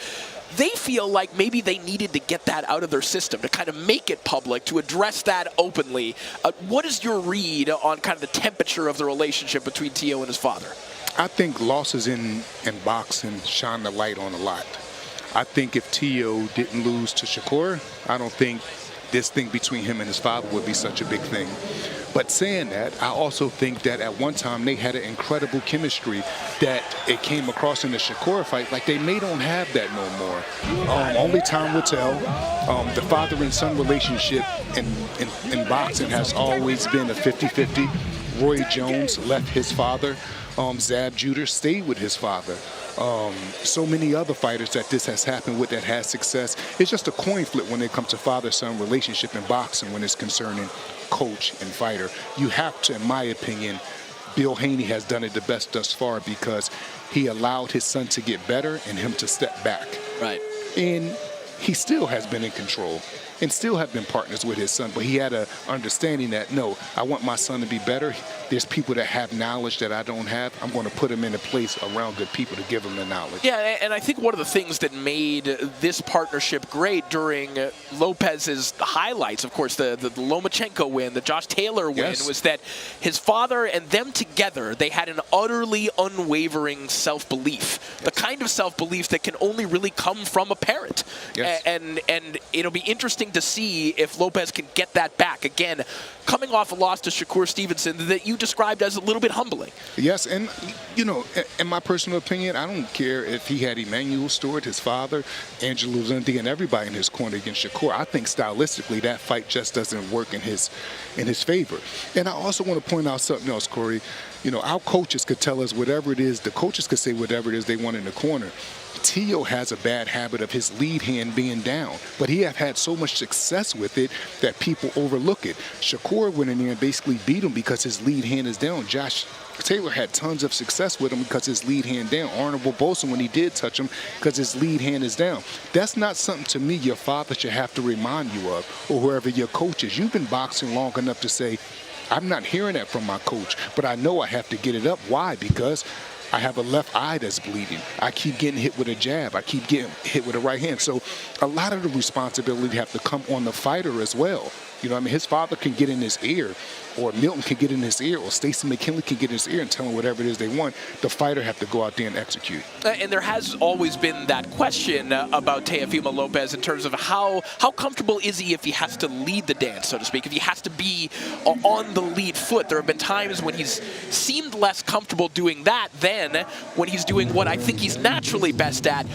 they feel like maybe they needed to get that out of their system, to kind of make it public, to address that openly. What is your read on kind of the temperature of the relationship between Teo and his father? I think losses in boxing shine the light on a lot. I think if Teo didn't lose to Shakur, I don't think this thing between him and his father would be such a big thing. But saying that, I also think that at one time they had an incredible chemistry that it came across in the Shakur fight. Like, they may don't have that no more. Only time will tell. The father and son relationship in boxing has always been a 50-50. Roy Jones left his father. Zab Judah stayed with his father. So many other fighters that this has happened with that has success. It's just a coin flip when it comes to father-son relationship in boxing when it's concerning coach and fighter. You have to, in my opinion, Bill Haney has done it the best thus far because he allowed his son to get better and him to step back. Right. And he still has been in control and still have been partners with his son, but he had an understanding that, no, I want my son to be better. There's people that have knowledge that I don't have. I'm going to put him in a place around good people to give him the knowledge. Yeah, and I think one of the things that made this partnership great during Lopez's highlights, of course, the Lomachenko win, the Josh Taylor win, was that his father and them together, they had an utterly unwavering self-belief. The kind of self-belief that can only really come from a parent. And it'll be interesting to see if Lopez can get that back. Again, coming off a loss to Shakur Stevenson that you described as a little bit humbling. Yes, and, you know, in my personal opinion, I don't care if he had Emmanuel Stewart, his father, Angelo Zundy, and everybody in his corner against Shakur. I think stylistically that fight just doesn't work in his favor. And I also want to point out something else, Corey. You know, our coaches could tell us whatever it is. The coaches could say whatever it is they want in the corner. Teo has a bad habit of his lead hand being down, but he have had so much success with it that people overlook it. Shakur went in there and basically beat him because his lead hand is down. Josh Taylor had tons of success with him because his lead hand down. Arnold Bobosa, when he did touch him, because his lead hand is down. That's not something to me your father should have to remind you of, or whoever your coach is. You've been boxing long enough to say, I'm not hearing that from my coach, but I know I have to get it up. Why? Because I have a left eye that's bleeding. I keep getting hit with a jab. I keep getting hit with a right hand. So a lot of the responsibility have to come on the fighter as well. You know what I mean? His father can get in his ear, or Milton can get in his ear, or Stacey McKinley can get in his ear and tell him whatever it is they want. The fighter have to go out there and execute. And there has always been that question about Teofimo Lopez in terms of how comfortable is he if he has to lead the dance, so to speak, if he has to be on the lead foot. There have been times when he's seemed less comfortable doing that than when he's doing what I think he's naturally best at,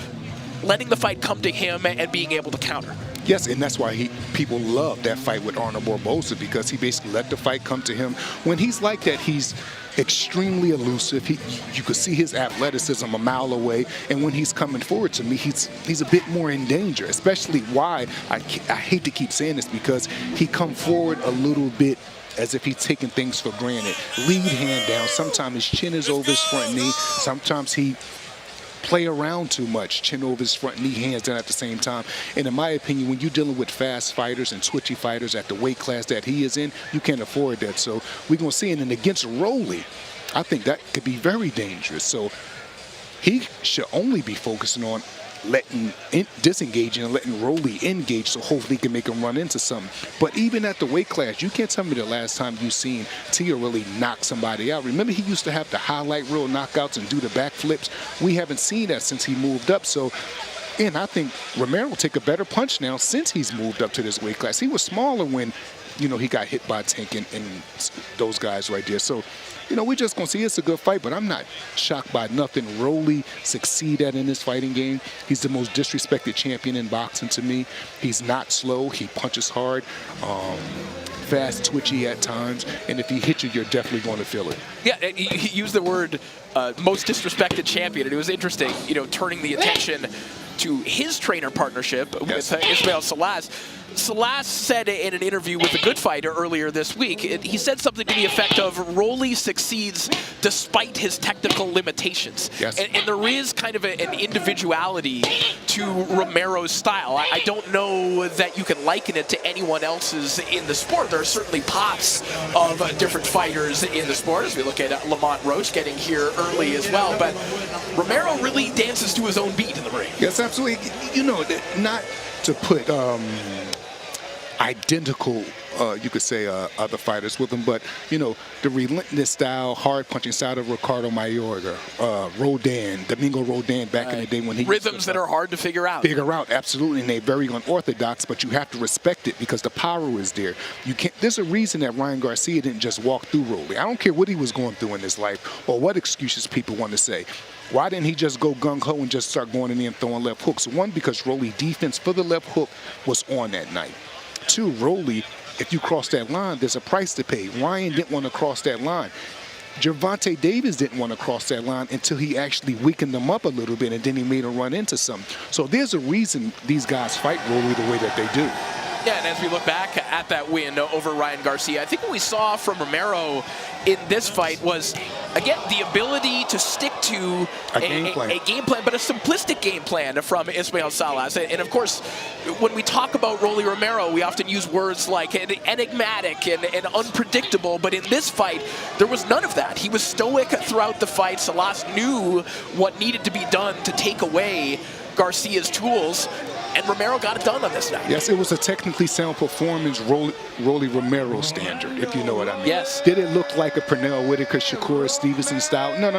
letting the fight come to him and being able to counter. Yes, and that's why people love that fight with Arnold Barboza, because he basically let the fight come to him. When he's like that, he's extremely elusive. You could see his athleticism a mile away, and when he's coming forward to me, he's a bit more in danger. Especially why I hate to keep saying this, because he come forward a little bit as if he's taking things for granted. Lead hand down. Sometimes his chin is over his front knee. Sometimes he play around too much, chin over his front knee, hands down at the same time. And in my opinion, when you're dealing with fast fighters and twitchy fighters at the weight class that he is in, you can't afford that. So we're going to see it. And against Rolly, I think that could be very dangerous. So he should only be focusing on disengaging and letting Rolly engage, so hopefully he can make him run into something. But even at the weight class, you can't tell me the last time you've seen Tia really knock somebody out. Remember, he used to have the highlight reel knockouts and do the backflips. We haven't seen that since he moved up. So, and I think Romero will take a better punch now since he's moved up to this weight class. He was smaller when, you know, he got hit by Tank and those guys right there. So, you know, we're just going to see it's a good fight, but I'm not shocked by nothing Rolly succeed at in this fighting game. He's the most disrespected champion in boxing to me. He's not slow. He punches hard, fast, twitchy at times, and if he hits you, you're definitely going to feel it. Yeah, he used the word most disrespected champion, and it was interesting, you know, turning the attention to his trainer partnership with Ismael Salas. Salas said in an interview with The Good Fighter earlier this week, he said something to the effect of Rolly succeeds despite his technical limitations. Yes. And there is kind of an individuality to Romero's style. I don't know that you can liken it to anyone else's in the sport. There are certainly pops of different fighters in the sport, as we look at Lamont Roach getting here early as well. But Romero really dances to his own beat in the ring. Yes, absolutely. You know, not to put identical, you could say, other fighters with him, but, you know, the relentless style, hard-punching style of Ricardo Mayorga, Domingo Rodan back in the day when he... Rhythms that are hard to figure out. Absolutely, and they're very unorthodox, but you have to respect it because the power is there. You can't. There's a reason that Ryan Garcia didn't just walk through Rolly. I don't care what he was going through in his life or what excuses people want to say. Why didn't he just go gung-ho and just start going in there and throwing left hooks? One, because Rolly defense for the left hook was on that night. Two, Rolly, if you cross that line, there's a price to pay. Ryan didn't want to cross that line. Gervonta Davis didn't want to cross that line until he actually weakened them up a little bit, and then he made him run into something. So there's a reason these guys fight Rolly the way that they do. Yeah, and as we look back at that win over Ryan Garcia, I think what we saw from Romero in this fight was, again, the ability to stick to a game plan, but a simplistic game plan from Ismael Salas. And of course, when we talk about Rolly Romero, we often use words like enigmatic and unpredictable, but in this fight, there was none of that. He was stoic throughout the fight. Salas knew what needed to be done to take away Garcia's tools, and Romero got it done on this night. Yes, it was a technically sound performance, Rolly Romero standard, if you know what I mean. Yes. Did it look like a Pernell Whitaker, Shakur Stevenson style? No.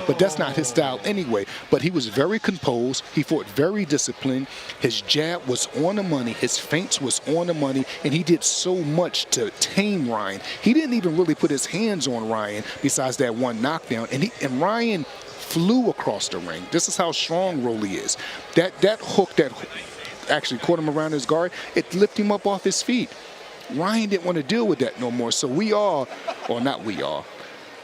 But that's not his style anyway. But he was very composed. He fought very disciplined. His jab was on the money. His feints was on the money. And he did so much to tame Ryan. He didn't even really put his hands on Ryan besides that one knockdown. And Ryan flew across the ring. This is how strong Rolly is. That hook that actually caught him around his guard, it lifted him up off his feet. Ryan didn't want to deal with that no more. So a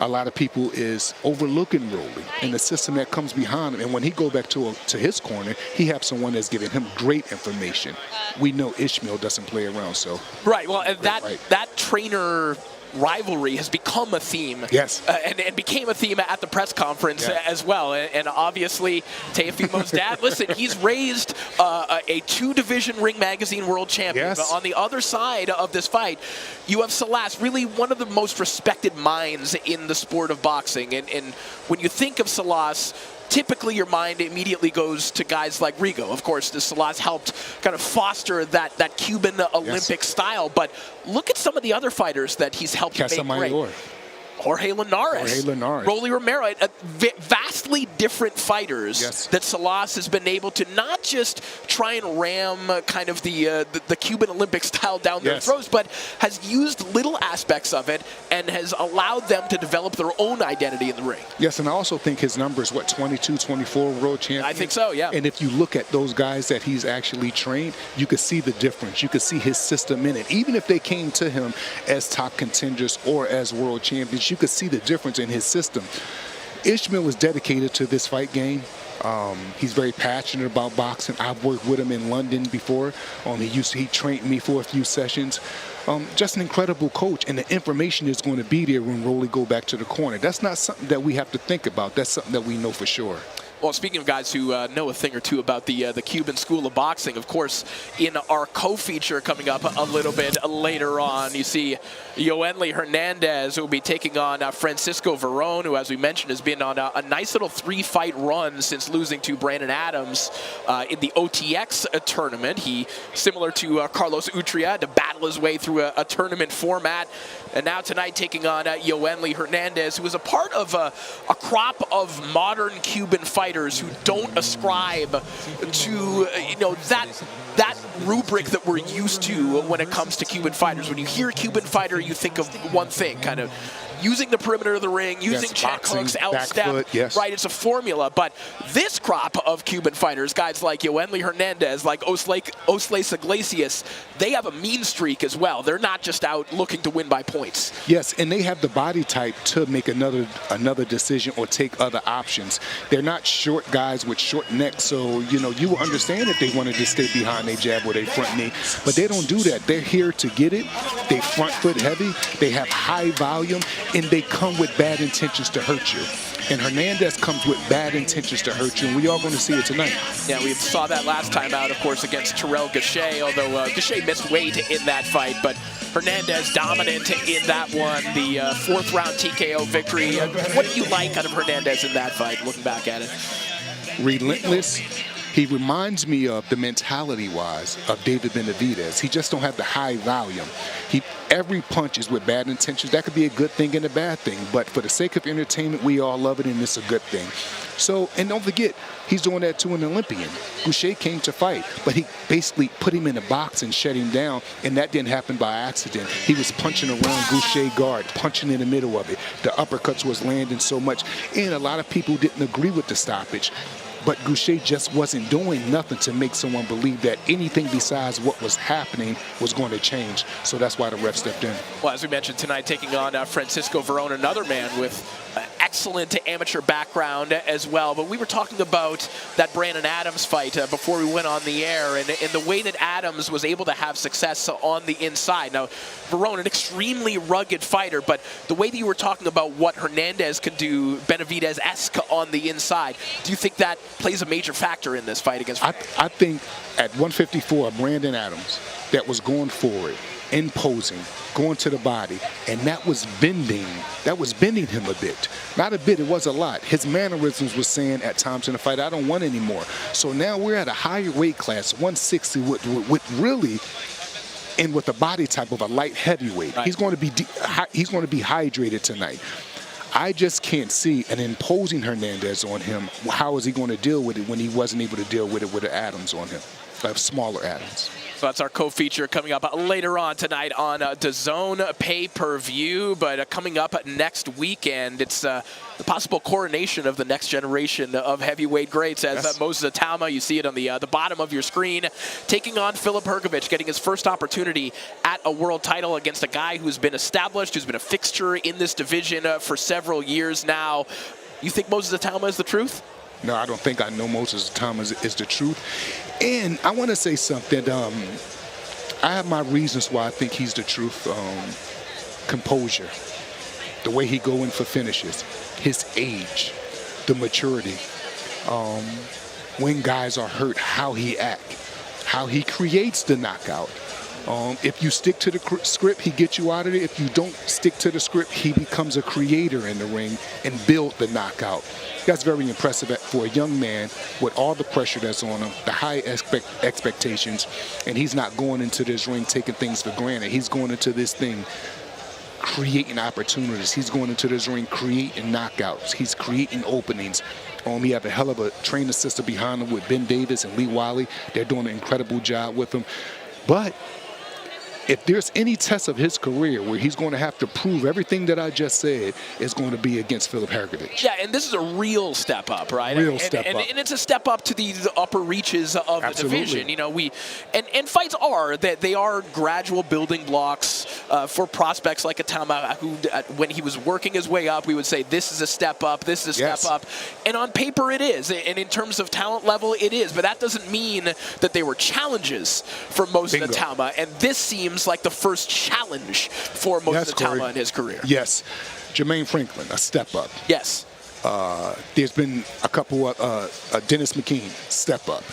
lot of people is overlooking Rolly and the system that comes behind him. And when he go back to his corner, he has someone that's giving him great information. We know Ishmael doesn't play around, so. Right, well, and that trainer rivalry has become a theme. Yes. And became a theme at the press conference as well. And obviously, Teofimo's dad, listen, he's raised a 2-division Ring Magazine world champion. Yes. But on the other side of this fight, you have Salas, really one of the most respected minds in the sport of boxing. And when you think of Salas, typically your mind immediately goes to guys like Rigo. Of course, Salas helped kind of foster that Cuban Olympic style, but look at some of the other fighters that he's helped make great. Jorge Linares, Rolly Romero, vastly different fighters that Salas has been able to not just try and ram kind of the Cuban Olympic style down their throats, but has used little aspects of it and has allowed them to develop their own identity in the ring. Yes, and I also think his number is, 22, 24 world champion? I think so, yeah. And if you look at those guys that he's actually trained, you could see the difference. You could see his system in it. Even if they came to him as top contenders or as world champions, you could see the difference in his system. Ishmael is dedicated to this fight game. He's very passionate about boxing. I've worked with him in London before. He trained me for a few sessions. Just an incredible coach, and the information is going to be there when Rolly go back to the corner. That's not something that we have to think about. That's something that we know for sure. Well, speaking of guys who know a thing or two about the Cuban School of Boxing, of course, in our co-feature coming up a little bit later on, you see Yoenli Hernandez, who will be taking on Francisco Veron, who, as we mentioned, has been on a nice little 3-fight run since losing to Brandon Adams in the OTX tournament. He, similar to Carlos Utria, had to battle his way through a tournament format. And now tonight taking on Yoenli Hernandez, who is a part of a crop of modern Cuban fighters who don't ascribe to that rubric that we're used to when it comes to Cuban fighters. When you hear Cuban fighter, you think of one thing, kind of using the perimeter of the ring, using check hooks, outstep, right? It's a formula. But this crop of Cuban fighters, guys like Yoenli Hernandez, like Osles Iglesias, they have a mean streak as well. They're not just out looking to win by points. Yes, and they have the body type to make another decision or take other options. They're not short guys with short necks, so you will understand if they wanted to stay behind their jab or their front knee. But they don't do that. They're here to get it. They front foot heavy. They have high volume. And they come with bad intentions to hurt you. And Hernandez comes with bad intentions to hurt you, and we are going to see it tonight. Yeah, we saw that last time out, of course, against Terrell Gachet, although Gachet missed weight in that fight, but Hernandez dominant in that one, the 4th round TKO victory. What do you like out of Hernandez in that fight, looking back at it? Relentless. He reminds me of, the mentality-wise, of David Benavidez. He just don't have the high volume. Every punch is with bad intentions. That could be a good thing and a bad thing, but for the sake of entertainment, we all love it, and it's a good thing. So, and don't forget, he's doing that to an Olympian. Goucher came to fight, but he basically put him in a box and shut him down, and that didn't happen by accident. He was punching around Goucher guard, punching in the middle of it. The uppercuts was landing so much, and a lot of people didn't agree with the stoppage. But Goucher just wasn't doing nothing to make someone believe that anything besides what was happening was going to change. So that's why the ref stepped in. Well, as we mentioned tonight, taking on Francisco Veron, another man with excellent amateur background as well. But we were talking about that Brandon Adams fight before we went on the air, and the way that Adams was able to have success on the inside. Now, Veron, an extremely rugged fighter, but the way that you were talking about what Hernandez could do, Benavidez-esque on the inside, do you think that plays a major factor in this fight against Veron? I think at 154, Brandon Adams that was going forward, imposing, going to the body, and that was bending him a bit. Not a bit, it was a lot. His mannerisms was saying at times in the fight, I don't want any more. So now we're at a higher weight class, 160, with really, and with the body type of a light heavyweight. Right. He's going to be hydrated tonight. I just can't see an imposing Hernandez on him. How is he going to deal with it when he wasn't able to deal with it with the Adams on him, smaller Adams? So that's our co-feature coming up later on tonight on DAZN Pay-Per-View. But coming up next weekend, it's the possible coronation of the next generation of heavyweight greats. As Moses Atama, you see it on the bottom of your screen, taking on Filip Hrgovic, getting his first opportunity at a world title against a guy who's been established, who's been a fixture in this division for several years now. You think Moses Atama is the truth? No, I don't think I know Moses Atama is the truth. And I want to say something. I have my reasons why I think he's the truth. Composure, the way he go in for finishes, his age, the maturity, when guys are hurt, how he act, how he creates the knockout. If you stick to the script, he gets you out of it. If you don't stick to the script, he becomes a creator in the ring and build the knockout. That's very impressive for a young man with all the pressure that's on him, the high expectations, and he's not going into this ring taking things for granted. He's going into this thing creating opportunities. He's going into this ring creating knockouts. He's creating openings. We have a hell of a training system behind him with Ben Davis and Lee Wiley. They're doing an incredible job with him. But if there's any test of his career where he's going to have to prove everything that I just said, is going to be against Filip Hrgović. Yeah, and this is a real step up, right? Real step up. And it's a step up to the upper reaches of the division. You know, and fights are that they are gradual building blocks for prospects like a Tama, who when he was working his way up, we would say this is a step up, this is a step up. And on paper it is, and in terms of talent level it is, but that doesn't mean that they were challenges for Moses Tama, and this seems like the first challenge for Moses Tama in his career. Yes. Jermaine Franklin, a step up. Yes. There's been a couple of Dennis McKean, step up.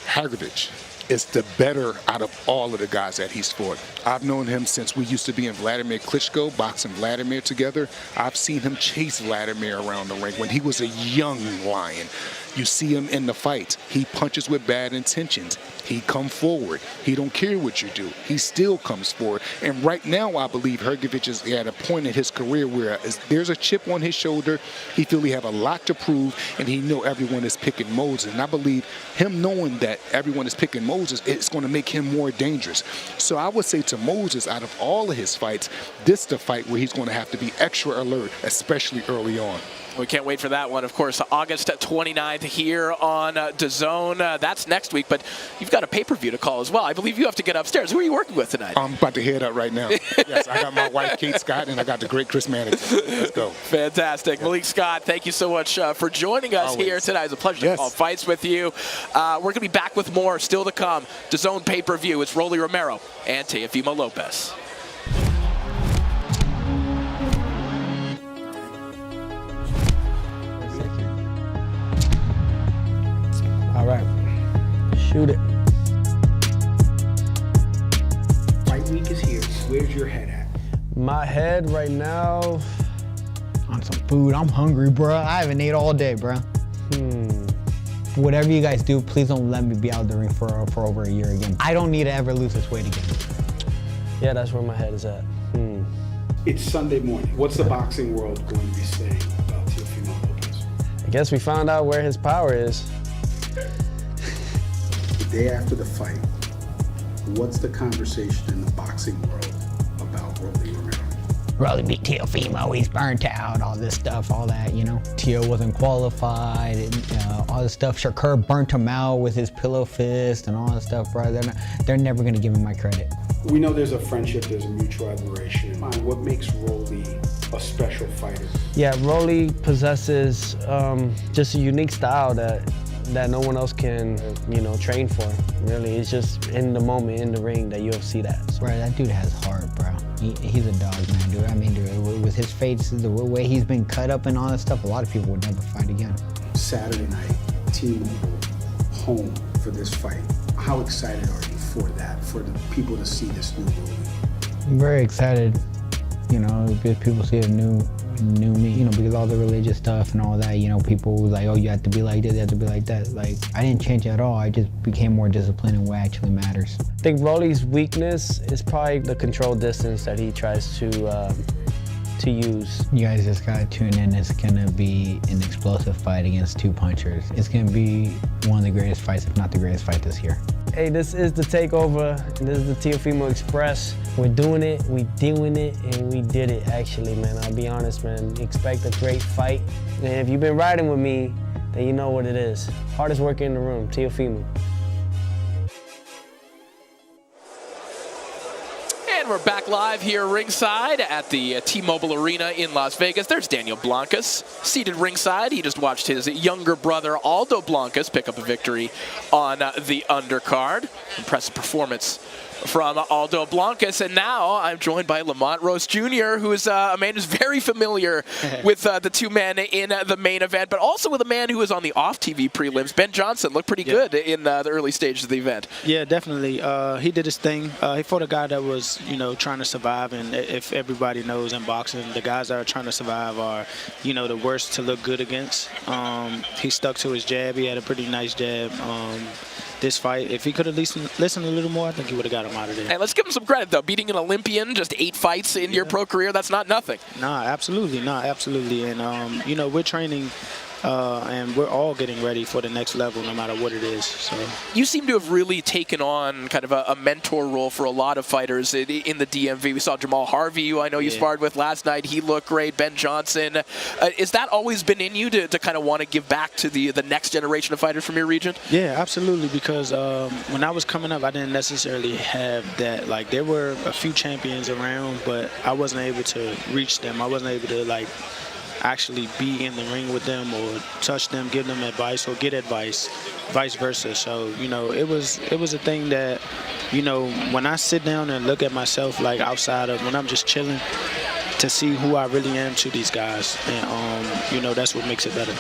Hrgović is the better out of all of the guys that he's fought. I've known him since we used to be in Vladimir Klitschko, boxing Vladimir together. I've seen him chase Vladimir around the ring when he was a young lion. You see him in the fights. He punches with bad intentions. He come forward. He don't care what you do. He still comes forward. And right now, I believe Hrgović is at a point in his career where there's a chip on his shoulder. He feels he have a lot to prove, and he know everyone is picking Moses. And I believe him knowing that everyone is picking Moses, it's going to make him more dangerous. So I would say to Moses, out of all of his fights, this is the fight where he's going to have to be extra alert, especially early on. We can't wait for that one. Of course, August 29th here on DAZN. That's next week, but you've got a pay-per-view to call as well. I believe you have to get upstairs. Who are you working with tonight? I'm about to head out right now. Yes, I got my wife, Kate Scott, and I got the great Chris Mannington. Let's go. Fantastic. Malik Scott, thank you so much for joining us here tonight. It's a pleasure to call fights with you. We're going to be back with more still to come. DAZN pay-per-view. It's Yoenli Romero and Teofimo Lopez. All right, shoot it. Fight week is here. Where's your head at? My head right now on some food. I'm hungry, bro. I haven't ate all day, bro. Whatever you guys do, please don't let me be out of the ring for over a year again. I don't need to ever lose this weight again. Yeah, that's where my head is at. It's Sunday morning. What's the boxing world going to be saying about Teofimo Lopez? I guess we found out where his power is. The day after the fight, what's the conversation in the boxing world about Yoenli Romero? Rolly beat Teofimo, he's burnt out, all this stuff, all that, you know. Teo wasn't qualified, and, all this stuff. Shakur burnt him out with his pillow fist and all that stuff, bro. They're never gonna give him my credit. We know there's a friendship, there's a mutual admiration. What makes Yoenli a special fighter? Yeah, Yoenli possesses just a unique style that no one else can, train for. Really, it's just in the moment, in the ring, that you'll see that. So. Bro, that dude has heart, bro. He's a dog, man, dude. I mean, dude, with his face, the way he's been cut up and all that stuff, a lot of people would never fight again. Saturday night, T-Mobile, home for this fight. How excited are you for that, for the people to see this new Yoenli? I'm very excited, because people see a new me, because all the religious stuff and all that, people was like, oh, you have to be like this, you have to be like that. Like, I didn't change at all. I just became more disciplined in what actually matters. I think Rolly's weakness is probably the control distance that he tries to use. You guys just gotta tune in. It's gonna be an explosive fight against two punchers. It's gonna be one of the greatest fights, if not the greatest fight this year. Hey, this is the takeover. This is the Teofimo Express. We're doing it, we doing it, and we did it, actually, man. I'll be honest, man. Expect a great fight. And if you've been riding with me, then you know what it is. Hardest worker in the room, Teofimo. And we're back live here ringside at the T-Mobile Arena in Las Vegas. There's Daniel Blancas seated ringside. He just watched his younger brother Aldo Blancas pick up a victory on the undercard. Impressive performance from Aldo Blancas, and now I'm joined by Lamont Rose Jr., who is a man who's very familiar with the two men in the main event, but also with a man who was on the off-TV prelims. Ben Johnson looked pretty good in the early stages of the event. Yeah, definitely. He did his thing. He fought a guy that was, trying to survive, and if everybody knows in boxing, the guys that are trying to survive are, the worst to look good against. He stuck to his jab. He had a pretty nice jab. this fight. If he could at least listened a little more, I think he would have got him out of there. And let's give him some credit, though. Beating an Olympian, just 8 fights into your pro career, that's not nothing. Nah, absolutely. And, you know, we're training and we're all getting ready for the next level no matter what it is. So you seem to have really taken on kind of a mentor role for a lot of fighters in the DMV. We saw Jamal Harvey, who I know you sparred with last night. He looked great. Ben Johnson. Is that always been in you to kind of want to give back to the next generation of fighters from your region? Yeah, absolutely, because when I was coming up, I didn't necessarily have that. Like, there were a few champions around, but I wasn't able to reach them. I wasn't able to, like, actually be in the ring with them or touch them, give them advice or get advice, vice versa. So, you know, it was a thing that, you know, when I sit down and look at myself, like, outside of when I'm just chilling, to see who I really am to these guys, and you know, that's what makes it better.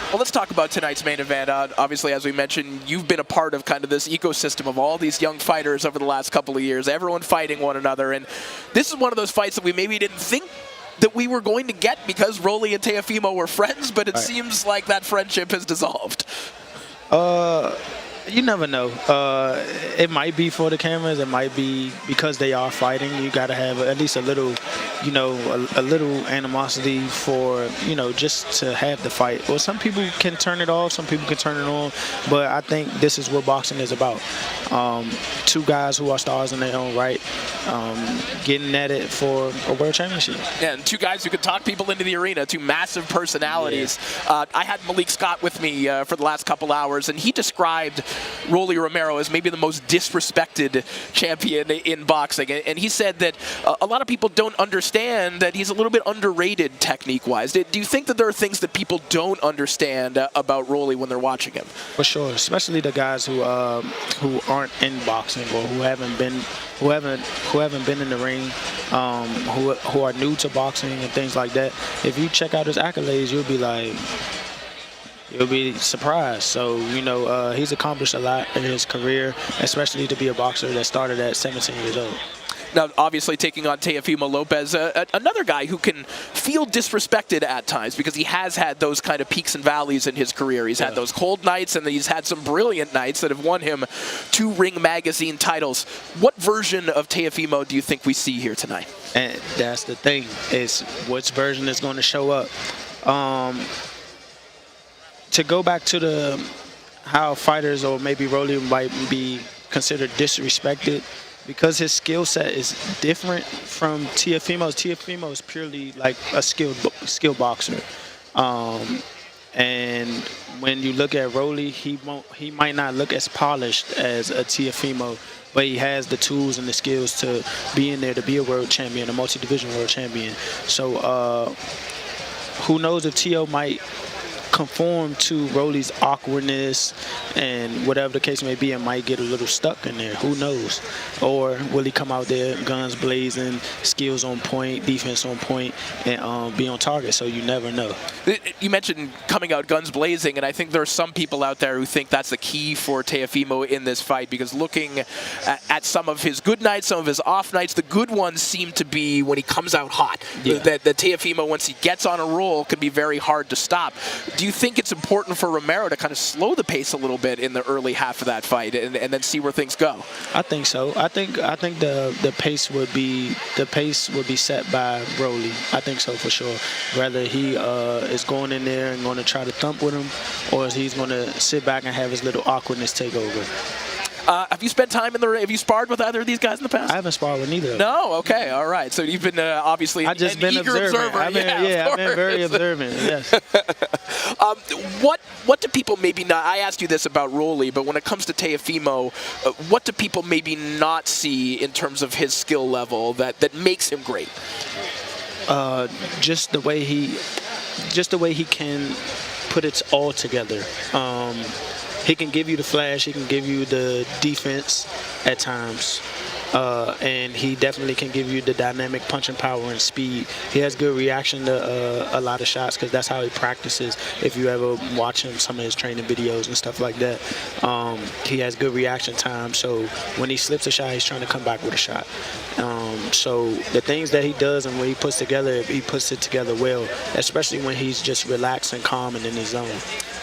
Well, let's talk about tonight's main event. Obviously, as we mentioned, you've been a part of kind of this ecosystem of all these young fighters over the last couple of years, everyone fighting one another, and this is one of those fights that we maybe didn't think that we were going to get because Rolly and Teofimo were friends, but it seems like that friendship has dissolved. You never know. It might be for the cameras. It might be because they are fighting. You got to have at least a little, you know, a little animosity for, you know, just to have the fight. Well, some people can turn it off. Some people can turn it on. But I think this is what boxing is about. 2 guys who are stars in their own right, getting at it for a world championship. Yeah, and 2 guys who could talk people into the arena, 2 massive personalities. Yeah. I had Malik Scott with me for the last couple hours, and he described Rolly Romero as maybe the most disrespected champion in boxing. And he said that a lot of people don't understand that he's a little bit underrated technique-wise. Do you think that there are things that people don't understand about Rolly when they're watching him? For sure, especially the guys who aren't in boxing or who haven't been in the ring, who are new to boxing and things like that. If you check out his accolades, you'll be surprised. So, you know, he's accomplished a lot in his career, especially to be a boxer that started at 17 years old. Now, obviously, taking on Teofimo Lopez, another guy who can feel disrespected at times because he has had those kind of peaks and valleys in his career. He's had those cold nights, and he's had some brilliant nights that have won him 2 Ring Magazine titles. What version of Teofimo do you think we see here tonight? And that's the thing, is which version is going to show up. To go back to how fighters or maybe Rolly might be considered disrespected, because his skill set is different from Teofimo's. Teofimo is purely like a skill boxer, and when you look at Rolly, he might not look as polished as a Teofimo, but he has the tools and the skills to be in there to be a world champion, a multi-division world champion. So who knows if Teo might conform to Rolly's awkwardness and whatever the case may be, and might get a little stuck in there. Who knows? Or will he come out there guns blazing, skills on point, defense on point, and be on target? So you never know. You mentioned coming out guns blazing, and I think there are some people out there who think that's the key for Teofimo in this fight, because looking at some of his good nights, some of his off nights, the good ones seem to be when he comes out hot. Yeah. That Teofimo, once he gets on a roll, can be very hard to stop. Do you think it's important for Romero to kind of slow the pace a little bit in the early half of that fight and then see where things go? I think so. I think the pace would be set by Rolly. I think so for sure. Whether he is going in there and going to try to thump with him, or he's going to sit back and have his little awkwardness take over. Have you spent time have you sparred with either of these guys in the past? I haven't sparred with neither. No? Okay, all right. So you've been obviously an eager observer. I've been very observant, yes. What do people maybe not, I asked you this about Rolly, but when it comes to Teofimo, what do people maybe not see in terms of his skill level that makes him great? Just the way he can put it all together. He can give you the flash, he can give you the defense at times, and he definitely can give you the dynamic punching power and speed. He has good reaction to a lot of shots because that's how he practices. If you ever watch him, some of his training videos and stuff like that, he has good reaction time. So when he slips a shot, he's trying to come back with a shot. So the things that he does and when he puts it together well, especially when he's just relaxed and calm and in his zone.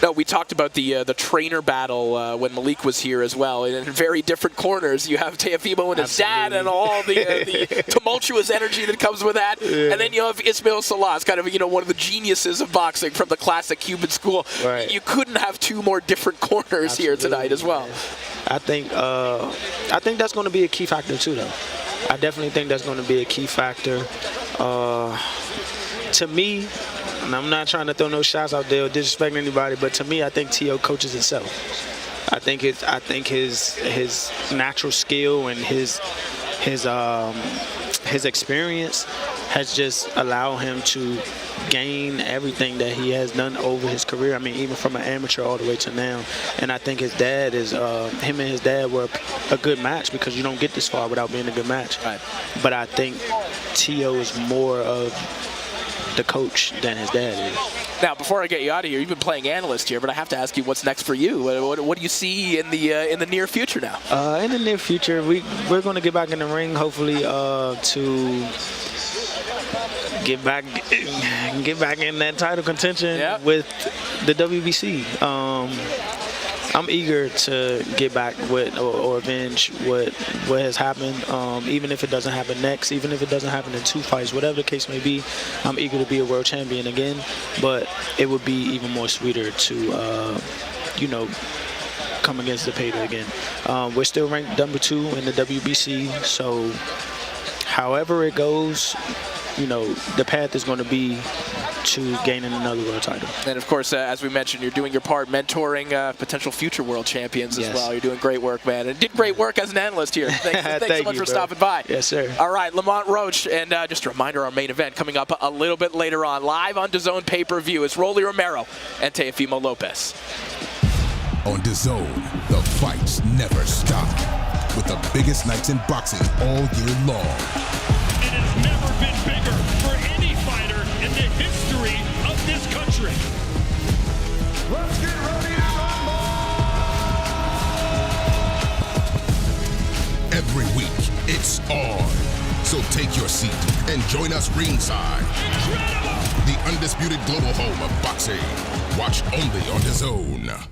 No, we talked about the trainer battle when Malik was here as well. In very different corners, you have Teofimo and his dad and all the tumultuous energy that comes with that. Yeah. And then you have Ismael Salas, kind of one of the geniuses of boxing from the classic Cuban school. Right. You couldn't have two more different corners here tonight as well. I think that's going to be a key factor too, though. I definitely think that's going to be a key factor. To me, and I'm not trying to throw no shots out there or disrespect anybody, but to me, I think Teo coaches himself. I think his natural skill and his experience has just allowed him to gain everything that he has done over his career. I mean, even from an amateur all the way to now. And I think him and his dad were a good match because you don't get this far without being a good match. Right. But I think Teo is more of the coach than his dad is. Now, before I get you out of here, you've been playing analyst here, but I have to ask you what's next for you. What do you see in the near future now? In the near future, we're going to get back in the ring, hopefully, to get back in that title contention with the WBC. I'm eager to get back with or avenge what has happened, even if it doesn't happen next, even if it doesn't happen in 2 fights, whatever the case may be. I'm eager to be a world champion again, but it would be even more sweeter to, come against the Pater again. We're still ranked number 2 in the WBC, so however it goes, the path is going to be to gaining another world title. And of course, as we mentioned, you're doing your part mentoring potential future world champions as well. You're doing great work, man. And did great work as an analyst here. Thanks so much for stopping by. Yes, sir. All right, Lamont Roach, and just a reminder, our main event coming up a little bit later on, live on DAZN Pay-Per-View. It's Rolly Romero and Teofimo Lopez. On DAZN, the fights never stop, with the biggest nights in boxing all year long. It has never been bigger for any fighter in the history of this country. Let's get ready to rumble! Every week, it's on. So take your seat and join us ringside. Incredible! The undisputed global home of boxing. Watch only on DAZN.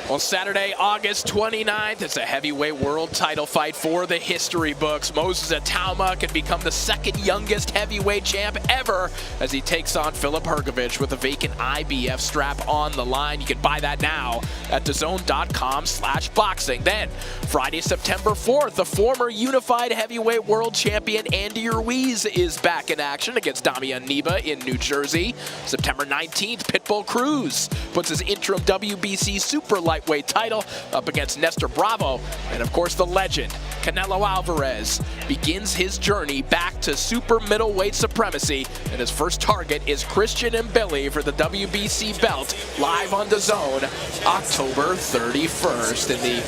Well, Saturday, August 29th, it's a heavyweight world title fight for the history books. Moses Atauma can become the second youngest heavyweight champ ever as he takes on Filip Hrgović with a vacant IBF strap on the line. You can buy that now at DAZN.com/boxing. Then, Friday, September 4th, the former unified heavyweight world champion Andy Ruiz is back in action against Damian Niba in New Jersey. September 19th, Pitbull Cruz puts his interim WBC super lightweight title up against Nestor Bravo. And of course, the legend, Canelo Alvarez, begins his journey back to super middleweight supremacy. And his first target is Christian Mbili for the WBC belt, live on DAZN, October 31st. And the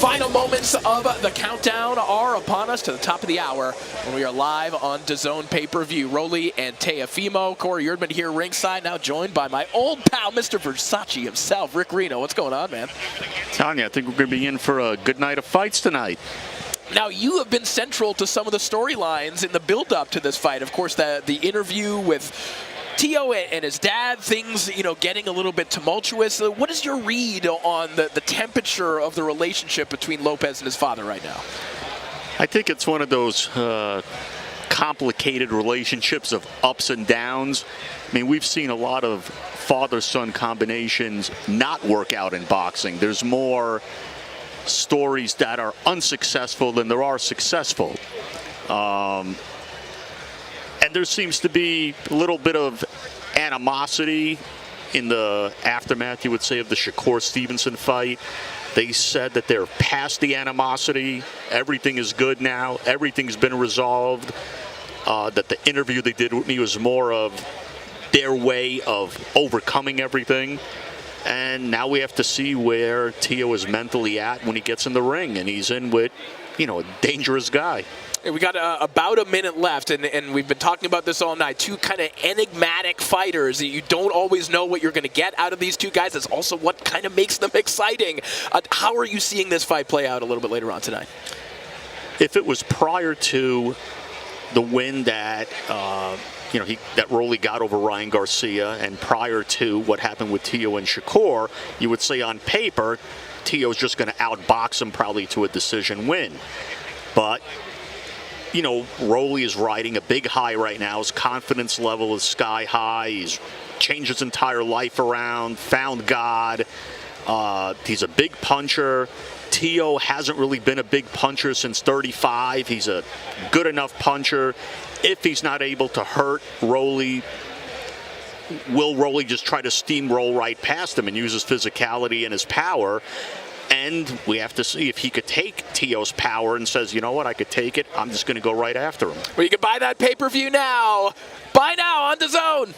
final moments of the countdown are upon us to the top of the hour when we are live on DAZN Pay-Per-View. Rolly and Teofimo, Corey Erdman here ringside, now joined by my old pal, Mr. Versace himself, Rick Reno. What's going on, man? Tanya, I think we're going to be in for a good night of fights tonight. Now, you have been central to some of the storylines in the build-up to this fight. Of course, the interview with Teo and his dad, things, getting a little bit tumultuous. What is your read on the temperature of the relationship between Lopez and his father right now? I think it's one of those complicated relationships of ups and downs. I mean, we've seen a lot of father-son combinations not work out in boxing. There's more stories that are unsuccessful than there are successful. And there seems to be a little bit of animosity in the aftermath, you would say, of the Shakur Stevenson fight. They said that they're past the animosity. Everything is good now. Everything's been resolved. That the interview they did with me was more of their way of overcoming everything. And now we have to see where Teo is mentally at when he gets in the ring. And he's in with, a dangerous guy. We got about a minute left, and we've been talking about this all night. Two kind of enigmatic fighters. You don't always know what you're going to get out of these two guys. That's also what kind of makes them exciting. How are you seeing this fight play out a little bit later on tonight? if it was prior to the win that that Rolly got over Ryan Garcia, and prior to what happened with Teo and Shakur, you would say on paper, Teo's just going to outbox him probably to a decision win. But Rolly is riding a big high right now. His confidence level is sky high. He's changed his entire life around, found God. He's a big puncher. Teo hasn't really been a big puncher since 35. He's a good enough puncher. If he's not able to hurt Rolly, will Rolly just try to steamroll right past him and use his physicality and his power? And we have to see if he could take Teo's power and says, you know what, I could take it. I'm just going to go right after him. Well, you can buy that pay-per-view now. Buy now on DAZN.